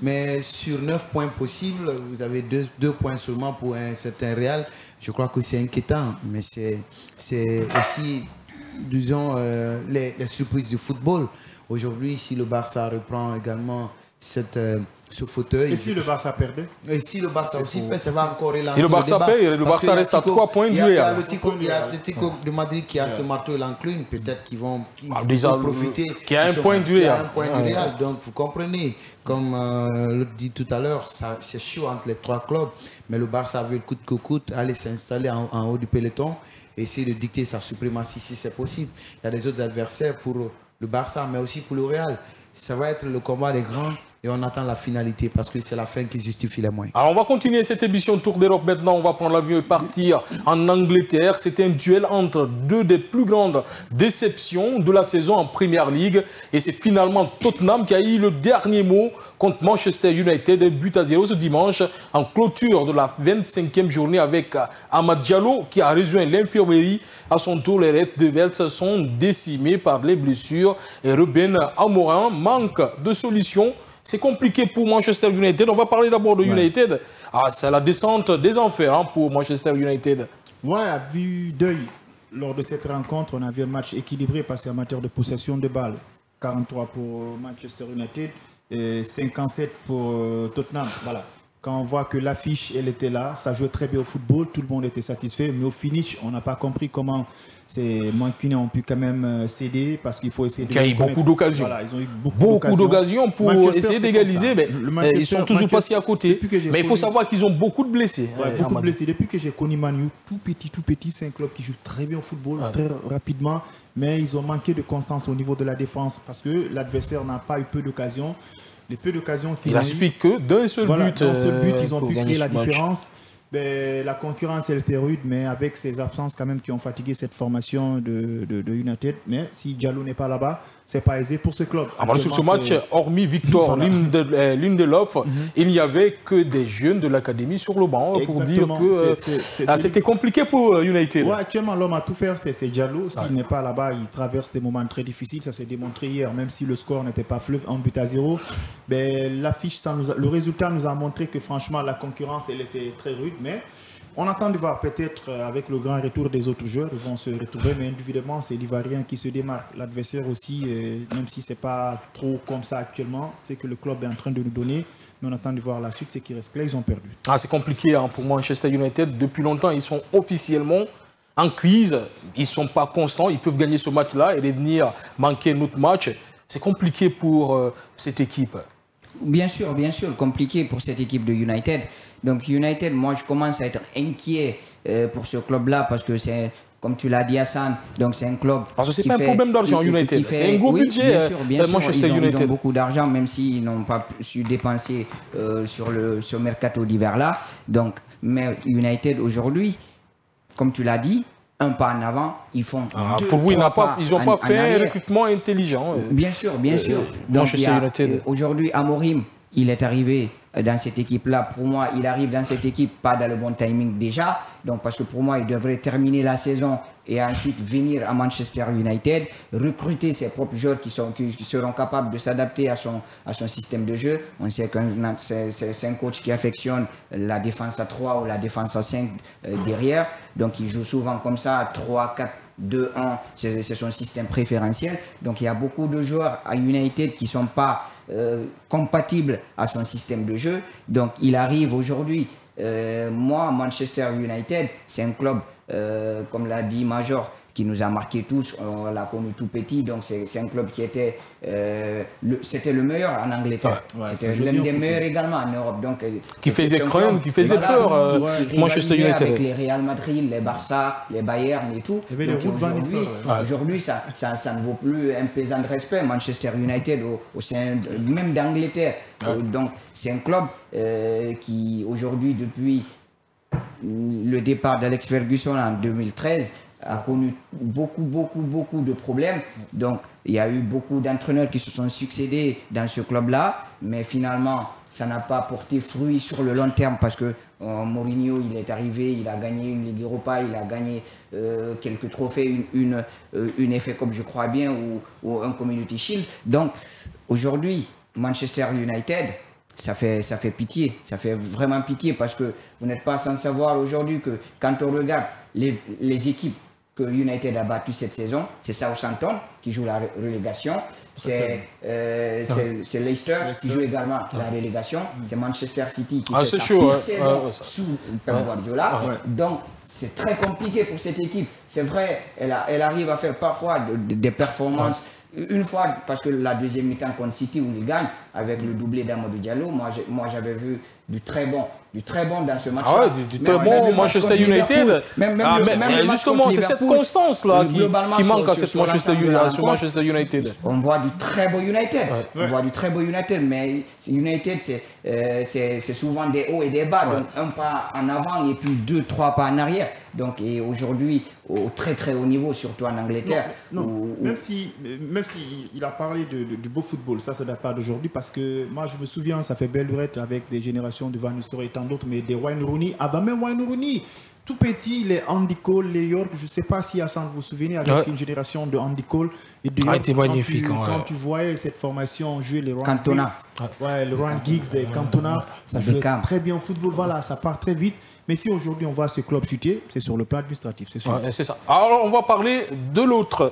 mais sur 9 points possibles, vous avez 2 points seulement pour un certain Real. Je crois que c'est inquiétant, mais c'est aussi, disons, les surprises du football. Aujourd'hui, si le Barça reprend également ce fauteuil. Et si le Barça perdait? Et si le Barça aussi perd, ça va encore relancer. Si le Barça perd, le Barça reste à 3 points du Real. Il y a l'Atlético de Madrid qui a le marteau et l'enclume. Peut-être qu'ils vont profiter. Qui a un point du Real. Donc vous comprenez, comme le dit tout à l'heure, c'est chaud entre les 3 clubs. Mais le Barça veut le coûte que coûte aller s'installer en haut du peloton et essayer de dicter sa suprématie si c'est possible. Il y a des autres adversaires pour le Barça, mais aussi pour le Real. Ça va être le combat des grands. Et on attend la finalité parce que c'est la fin qui justifie les moyens. Alors on va continuer cette émission Tour d'Europe maintenant. On va prendre l'avion et partir en Angleterre. C'était un duel entre 2 des plus grandes déceptions de la saison en Premier League. Et c'est finalement Tottenham qui a eu le dernier mot contre Manchester United. But à 0 ce dimanche en clôture de la 25e journée avec Amad Diallo qui a rejoint l'infirmerie. À son tour, les Red Devils sont décimés par les blessures. Et Ruben Amorim manque de solutions. C'est compliqué pour Manchester United. On va parler d'abord de United. C'est la descente des enfers pour Manchester United. Ouais, à vue d'œil, lors de cette rencontre, on a vu un match équilibré parce qu'en matière de possession de balles, 43 pour Manchester United et 57 pour Tottenham. Voilà. Quand on voit que l'affiche, elle était là, ça jouait très bien au football, tout le monde était satisfait. Mais au finish, on n'a pas compris comment ces Mancuniens ont pu quand même céder parce qu'il faut essayer de... Il y a eu beaucoup d'occasions. Voilà, ils ont eu beaucoup d'occasions pour essayer d'égaliser, mais ils ne sont toujours pas si à côté. Mais il faut savoir qu'ils ont beaucoup de blessés. Ouais, beaucoup de blessés. Depuis que j'ai connu Manu, tout petit, c'est un club qui joue très bien au football, très rapidement. Mais ils ont manqué de constance au niveau de la défense parce que l'adversaire n'a pas eu peu d'occasions. Les peu d'occasions qu'ils ont eu... Il a suffi que d'un seul but. Ils ont pu créer la différence. Ben, la concurrence, elle était rude, mais avec ces absences quand même qui ont fatigué cette formation de United. Mais si Diallo n'est pas là-bas, c'est pas aisé pour ce club. Sur ce match, hormis Victor Lindelof, il n'y avait que des jeunes de l'académie sur le banc pour dire que c'était compliqué pour United. Ouais, actuellement, l'homme à tout faire, c'est Diallo. S'il n'est pas là-bas, il traverse des moments très difficiles. Ça s'est démontré hier, même si le score n'était pas fleuve, 1-0. Ben, l'affiche, le résultat nous a montré que franchement, la concurrence, elle était très rude. Mais On attend de voir peut-être avec le grand retour des autres joueurs, ils vont se retrouver, mais individuellement, c'est l'Ivoirien qui se démarque. L'adversaire aussi, même si ce n'est pas trop comme ça actuellement, c'est que le club est en train de nous donner, mais on attend de voir la suite, c'est qu'ils restent là, ils ont perdu. Ah, c'est compliqué hein, pour Manchester United. Depuis longtemps, ils sont officiellement en crise. Ils ne sont pas constants. Ils peuvent gagner ce match-là et revenir manquer un autre match. C'est compliqué pour cette équipe. Bien sûr, compliqué pour cette équipe de United. Donc United, moi je commence à être inquiet pour ce club-là parce que c'est, comme tu l'as dit Hassan, donc c'est un club. Parce que c'est pas un problème d'argent United, c'est un gros budget. Bien sûr, Manchester United. Ils ont beaucoup d'argent, même s'ils n'ont pas su dépenser sur le mercato d'hiver là. Donc, mais United aujourd'hui, comme tu l'as dit, un pas en avant, ils font deux, pour vous, ils n'ont pas fait un arrière. recrutement intelligent. Bien sûr. Donc aujourd'hui, Amorim, il est arrivé dans cette équipe-là. Pour moi, il arrive dans cette équipe pas dans le bon timing déjà. Donc parce que pour moi, il devrait terminer la saison et ensuite venir à Manchester United, recruter ses propres joueurs qui seront capables de s'adapter à son système de jeu. On sait que c'est un coach qui affectionne la défense à 3 ou la défense à 5 derrière. Donc il joue souvent comme ça, 3, 4, 2, 1, c'est son système préférentiel. Donc il y a beaucoup de joueurs à United qui ne sont pas compatibles à son système de jeu. Donc il arrive aujourd'hui, Manchester United, c'est un club, comme l'a dit Major, qui nous a marqué tous, on l'a connu tout petit, donc c'est un club qui était, c'était le meilleur en Angleterre, c'était l'un des meilleurs également en Europe. Donc, qui faisait craindre, qui faisait peur, Manchester United. Avec les Real Madrid, les Barça, les Bayern et tout. Aujourd'hui, ça ne vaut plus un pesant de respect, Manchester United au sein même d'Angleterre. Donc c'est un club qui aujourd'hui, depuis le départ d'Alex Ferguson en 2013, a connu beaucoup de problèmes. Donc, il y a eu beaucoup d'entraîneurs qui se sont succédés dans ce club-là, mais finalement, ça n'a pas porté fruit sur le long terme parce que Mourinho, il est arrivé, il a gagné une Ligue Europa, il a gagné quelques trophées, une FA Cup, je crois bien, ou un Community Shield. Donc, aujourd'hui, Manchester United, ça fait pitié, ça fait vraiment pitié parce que vous n'êtes pas sans savoir aujourd'hui que quand on regarde les équipes que United a battues cette saison, c'est Southampton qui joue la relégation, c'est Leicester qui joue également la relégation, c'est Manchester City qui fait sa pire saison sous Pep Guardiola. Donc c'est très compliqué pour cette équipe. C'est vrai, elle arrive à faire parfois des performances. Une fois, parce que la deuxième mi-temps contre City où il gagne avec le doublé d'Amadou Diallo, moi j'avais vu du très bon dans ce match-là. Ah ouais, du très bon Manchester United. Justement, c'est cette constance-là qui manque à cette Manchester United. On voit du très beau United. On voit du très beau United, mais United, c'est souvent des hauts et des bas. Donc un pas en avant et puis 2, 3 pas en arrière. Donc et aujourd'hui, au très très haut niveau, surtout en Angleterre. Même si il a parlé du beau football, ça ne date pas d'aujourd'hui, parce que moi je me souviens, ça fait belle lurette avec des générations de Van Nistelrooy et tant d'autres, mais des Wayne Rooney, avant même Wayne Rooney, tout petit, les Andy Cole, les York, je ne sais pas si Hassan vous vous souvenez, avec une génération de Andy Cole et de York, était magnifique. Quand tu voyais cette formation jouer les Ryan Giggs, le Ryan Giggs des Cantona, ça jouait très bien au football, voilà, ça part très vite. Mais si aujourd'hui on voit ce club chuter, c'est sur le plan administratif, c'est sûr. C'est ça. Alors on va parler de l'autre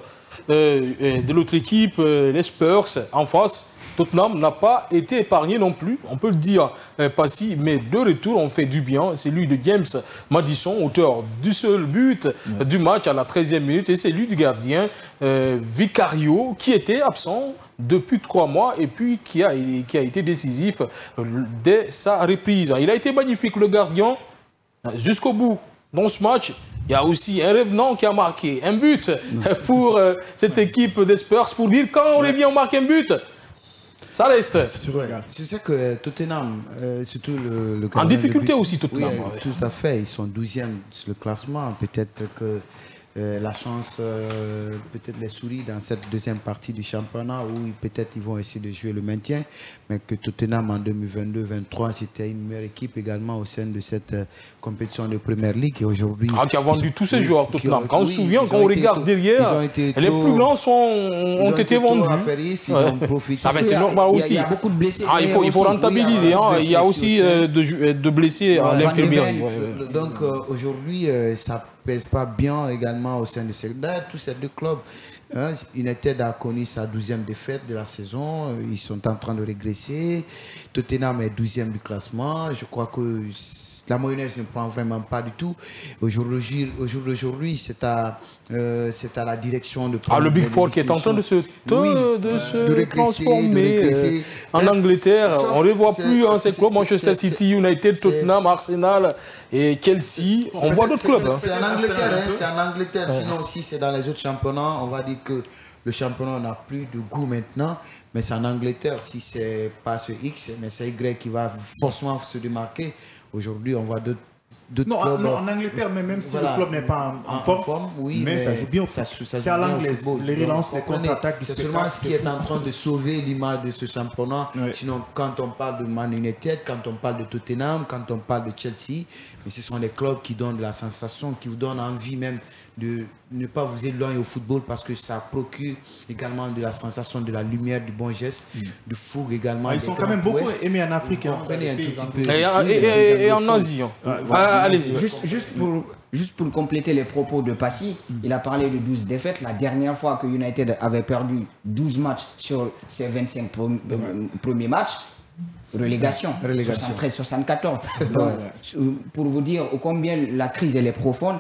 équipe, les Spurs en face. Tottenham n'a pas été épargné non plus, on peut le dire, pas si, mais de retour ont fait du bien. C'est lui de James Maddison, auteur du seul but du match à la 13e minute, et c'est lui du gardien Vicario, qui était absent depuis 3 mois et puis qui a été décisif dès sa reprise. Il a été magnifique, le gardien, jusqu'au bout. Dans ce match, il y a aussi un revenant qui a marqué un but pour cette équipe des Spurs, pour dire quand on revient, on marque un but. Ça reste. C'est ça que Tottenham, surtout le en difficulté aussi, Tottenham. Oui, tout à fait. Ils sont 12e sur le classement. Peut-être que la chance peut-être les sourit dans cette deuxième partie du championnat où peut-être ils vont essayer de jouer le maintien, mais que Tottenham en 2022-23 c'était une meilleure équipe également au sein de cette compétition de Première Ligue et aujourd'hui qui a vendu tous ses joueurs Tottenham. Quand on se souvient, quand on regarde derrière, les plus grands ont été vendus. Ils ont profité. C'est normal aussi. Il y a beaucoup de blessés. Il faut rentabiliser. Il y a aussi de blessés à l'infirmerie. Donc aujourd'hui, ça pèse pas bien également au sein de ces tous ces deux clubs. United a connu sa 12e défaite de la saison. Ils sont en train de régresser. Tottenham est 12e du classement. Je crois que la mayonnaise ne prend vraiment pas du tout. Au jour d'aujourd'hui, c'est à la direction de... le Big Four qui est en train de se transformer en Angleterre. On ne les voit plus, ces clubs, Manchester City, United, Tottenham, Arsenal et Chelsea. On voit d'autres clubs. C'est en Angleterre. Sinon, si c'est dans les autres championnats, on va dire que le championnat n'a plus de goût maintenant. Mais c'est en Angleterre, si c'est pas ce X, mais c'est Y qui va forcément se démarquer. Aujourd'hui, on voit d'autres clubs. En Angleterre, même si le club n'est pas en forme, oui, mais ça joue bien au foot. C'est à l'anglaise. Les relances, les contre-attaques. C'est seulement ce qui est en train de sauver l'image de ce championnat. Oui. Sinon, quand on parle de Man United, quand on parle de Tottenham, quand on parle de Chelsea, mais ce sont des clubs qui donnent de la sensation, qui vous donnent envie même de ne pas vous éloigner au football parce que ça procure également de la sensation, de la lumière, du bon geste, de fougue également. Ils sont quand même beaucoup aimés en Afrique. Et en Asie. Allez-y. Juste pour compléter les propos de Passy, il a parlé de 12 défaites. La dernière fois que United avait perdu 12 matchs sur ses 25 premiers matchs, relégation. 73-74. Pour vous dire combien la crise elle est profonde,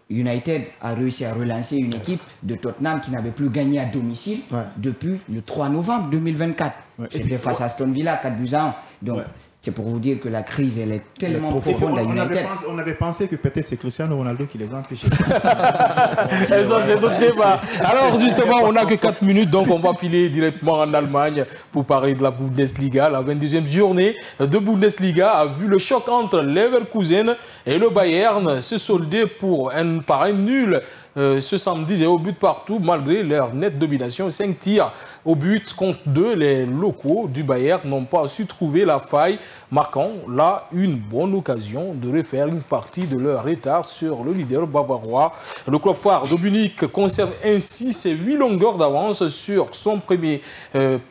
United a réussi à relancer une équipe de Tottenham qui n'avait plus gagné à domicile depuis le 3 novembre 2024. C'était face à Aston Villa, 4-1. Donc, c'est pour vous dire que la crise, elle est tellement profonde à United. On avait pensé que peut-être c'est Cristiano Ronaldo qui les a empêchés. Et ça, c'est notre débat. Alors, justement, on n'a que 4 minutes, donc on va filer directement en Allemagne pour parler de la Bundesliga. La 22e journée de Bundesliga a vu le choc entre Leverkusen et le Bayern se solder par un nul ce samedi et au but partout malgré leur nette domination. 5 tirs au but contre 2. Les locaux du Bayern n'ont pas su trouver la faille, marquant là une bonne occasion de refaire une partie de leur retard sur le leader bavarois. Le club phare de Munich conserve ainsi ses 8 longueurs d'avance sur son premier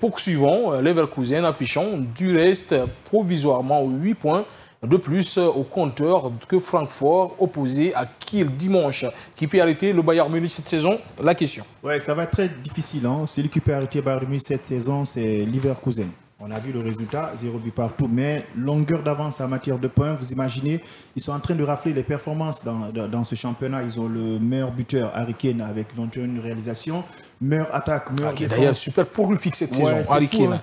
poursuivant, Leverkusen, affichant du reste provisoirement 8 points de plus au compteur que Francfort, opposé à Kiel dimanche. Qui peut arrêter le Bayern Munich cette saison? La question. Ouais, ça va être très difficile. Celui qui peut arrêter Bayern Munich cette saison, c'est Leverkusen. On a vu le résultat, 0 but partout, mais longueur d'avance en matière de points. Vous imaginez, ils sont en train de rafler les performances dans ce championnat. Ils ont le meilleur buteur, Harry Kane, avec 21 réalisations. Meilleure attaque, meilleure défense. D'ailleurs, super prolifique cette saison, Harry Kane.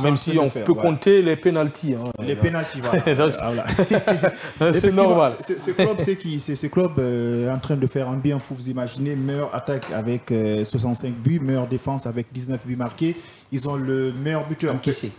Même si on peut compter les pénaltys. Les pénaltys, voilà. C'est normal. Ce club est en train de faire un bien fou. Vous imaginez, meilleure attaque avec 65 buts, meilleure défense avec 19 buts marqués. Ils ont le meilleur buteur. Encaissé.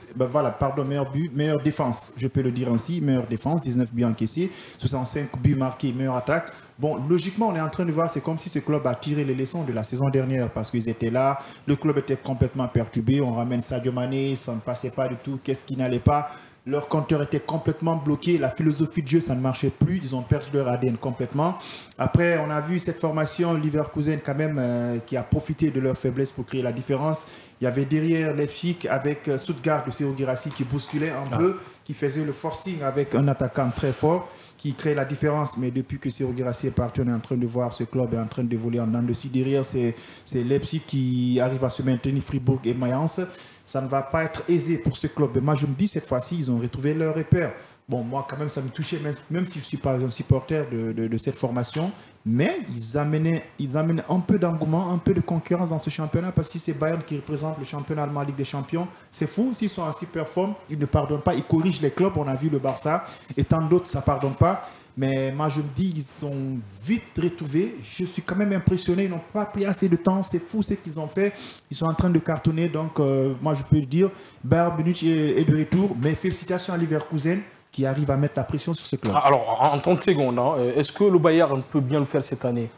Meilleure défense, je peux le dire ainsi. Meilleure défense, 19 buts encaissés, 65 buts marqués, meilleure attaque. Bon, logiquement, on est en train de voir, c'est comme si ce club a tiré les leçons de la saison dernière parce qu'ils étaient là, le club était complètement perturbé, on ramène Sadio Mané, ça ne passait pas du tout, qu'est-ce qui n'allait pas? Leur compteur était complètement bloqué, la philosophie de jeu, ça ne marchait plus, ils ont perdu leur ADN complètement. Après, on a vu cette formation Leverkusen quand même qui a profité de leur faiblesse pour créer la différence. Il y avait derrière Leipzig avec Stuttgart de Serhou Guirassy qui bousculait un peu, qui faisait le forcing avec un attaquant très fort, qui crée la différence. Mais depuis que Serhou Guirassy est parti, on est en train de voir ce club est en train de voler en dents dessus. Derrière, c'est Leipzig qui arrive à se maintenir, Fribourg et Mayence. Ça ne va pas être aisé pour ce club. Mais moi, je me dis, cette fois-ci, ils ont retrouvé leur repère. Bon, moi, quand même, ça me touchait, même si je ne suis pas un supporter de cette formation. Mais ils amenaient un peu d'engouement, un peu de concurrence dans ce championnat. Parce que c'est Bayern qui représente le championnat allemand Ligue des Champions. C'est fou, s'ils sont en super forme, ils ne pardonnent pas. Ils corrigent les clubs, on a vu le Barça. Et tant d'autres, ça ne pardonne pas. Mais moi, je me dis, ils sont vite retrouvés. Je suis quand même impressionné. Ils n'ont pas pris assez de temps. C'est fou ce qu'ils ont fait. Ils sont en train de cartonner. Donc, moi, je peux le dire, Bayern Munich est de retour. Mais félicitations à Leverkusen qui arrive à mettre la pression sur ce club. Alors, en 30 secondes, est-ce que le Bayern peut bien le faire cette année?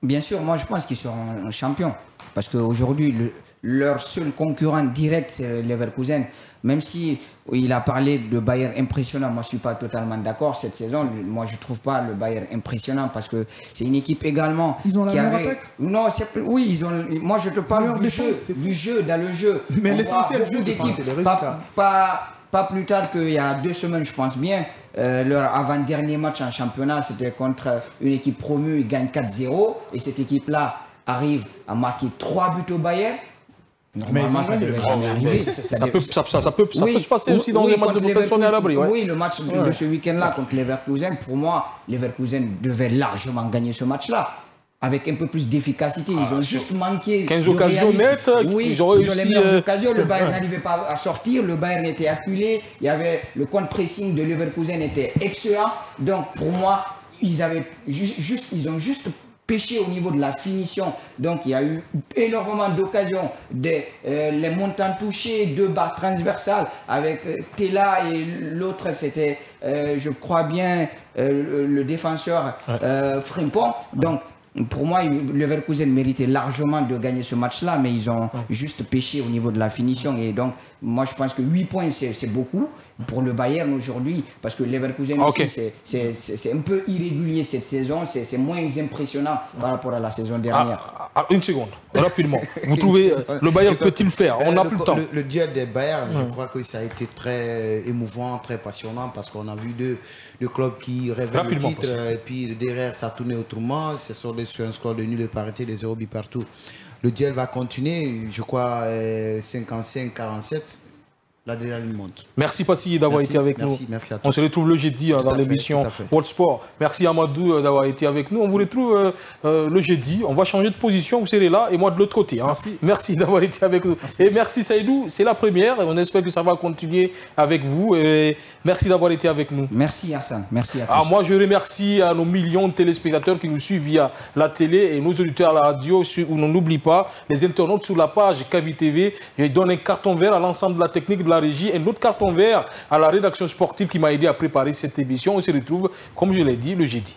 Bien sûr, moi je pense qu'ils seront champions. Parce qu'aujourd'hui, leur seul concurrent direct, c'est Leverkusen. Même si il a parlé de Bayern impressionnant, moi je ne suis pas totalement d'accord cette saison. Moi je ne trouve pas le Bayern impressionnant parce que c'est une équipe également. Ils ont la qui meilleure avait... attaque. Non, oui, ils ont. Moi je te parle du jeu, dans le jeu. Mais On l'essentiel voit beaucoup du jeu, d'équipes. c'est les résultats. Pas plus tard qu'il y a 2 semaines, je pense bien, leur avant-dernier match en championnat, c'était contre une équipe promue, ils gagnent 4-0. Et cette équipe-là arrive à marquer 3 buts au Bayern. Normalement, ça devait jamais arriver. Ça peut se passer aussi dans un match de professionnel à l'abri. Oui, le match de ce week-end-là contre Leverkusen, pour moi, Leverkusen devait largement gagner ce match-là. Avec un peu plus d'efficacité. Ils ont juste manqué 15 occasions nettes. Oui, ils ont les meilleures occasions. Le Bayern n'arrivait pas à sortir. Le Bayern était acculé. Il y avait le contre-pressing de Leverkusen était excellent. Donc, pour moi, ils ont juste péché au niveau de la finition. Donc, il y a eu énormément d'occasions. Les montants touchés, 2 barres transversales avec Tella et l'autre, c'était, je crois bien, le défenseur Frimpong. Donc, pour moi, Leverkusen méritait largement de gagner ce match-là, mais ils ont juste péché au niveau de la finition. Et donc, moi, je pense que 8 points, c'est beaucoup pour le Bayern aujourd'hui, parce que Leverkusen aussi, c'est un peu irrégulier cette saison, c'est moins impressionnant par rapport à la saison dernière. Une seconde, rapidement. Vous trouvez, le Bayern peut-il le faire? On n'a plus le temps. Le duel des Bayern, je crois que ça a été très émouvant, très passionnant, parce qu'on a vu deux clubs qui rêvaient le titre, et puis derrière, ça tournait autrement. C'est sur un score de nul de parité, des 0 buts partout. Le duel va continuer, je crois, 55-47. L'adrénaline monte. Merci Passy d'avoir été avec nous. Merci à tous. On se retrouve le jeudi dans l'émission World Sport. Merci Amadou d'avoir été avec nous. On vous retrouve le jeudi. On va changer de position. Vous serez là et moi de l'autre côté. Hein. Merci d'avoir été avec nous. Et merci Saïdou. C'est la première. On espère que ça va continuer avec vous. Et merci d'avoir été avec nous. Merci Hassan. Merci à tous. Moi, je remercie à nos millions de téléspectateurs qui nous suivent via la télé et nos auditeurs à la radio. On n'oublie pas les internautes sur la page Kavi TV. Je donne un carton vert à l'ensemble de la technique de la régie et un autre carton vert à la rédaction sportive qui m'a aidé à préparer cette émission. On se retrouve, comme je l'ai dit, le jeudi.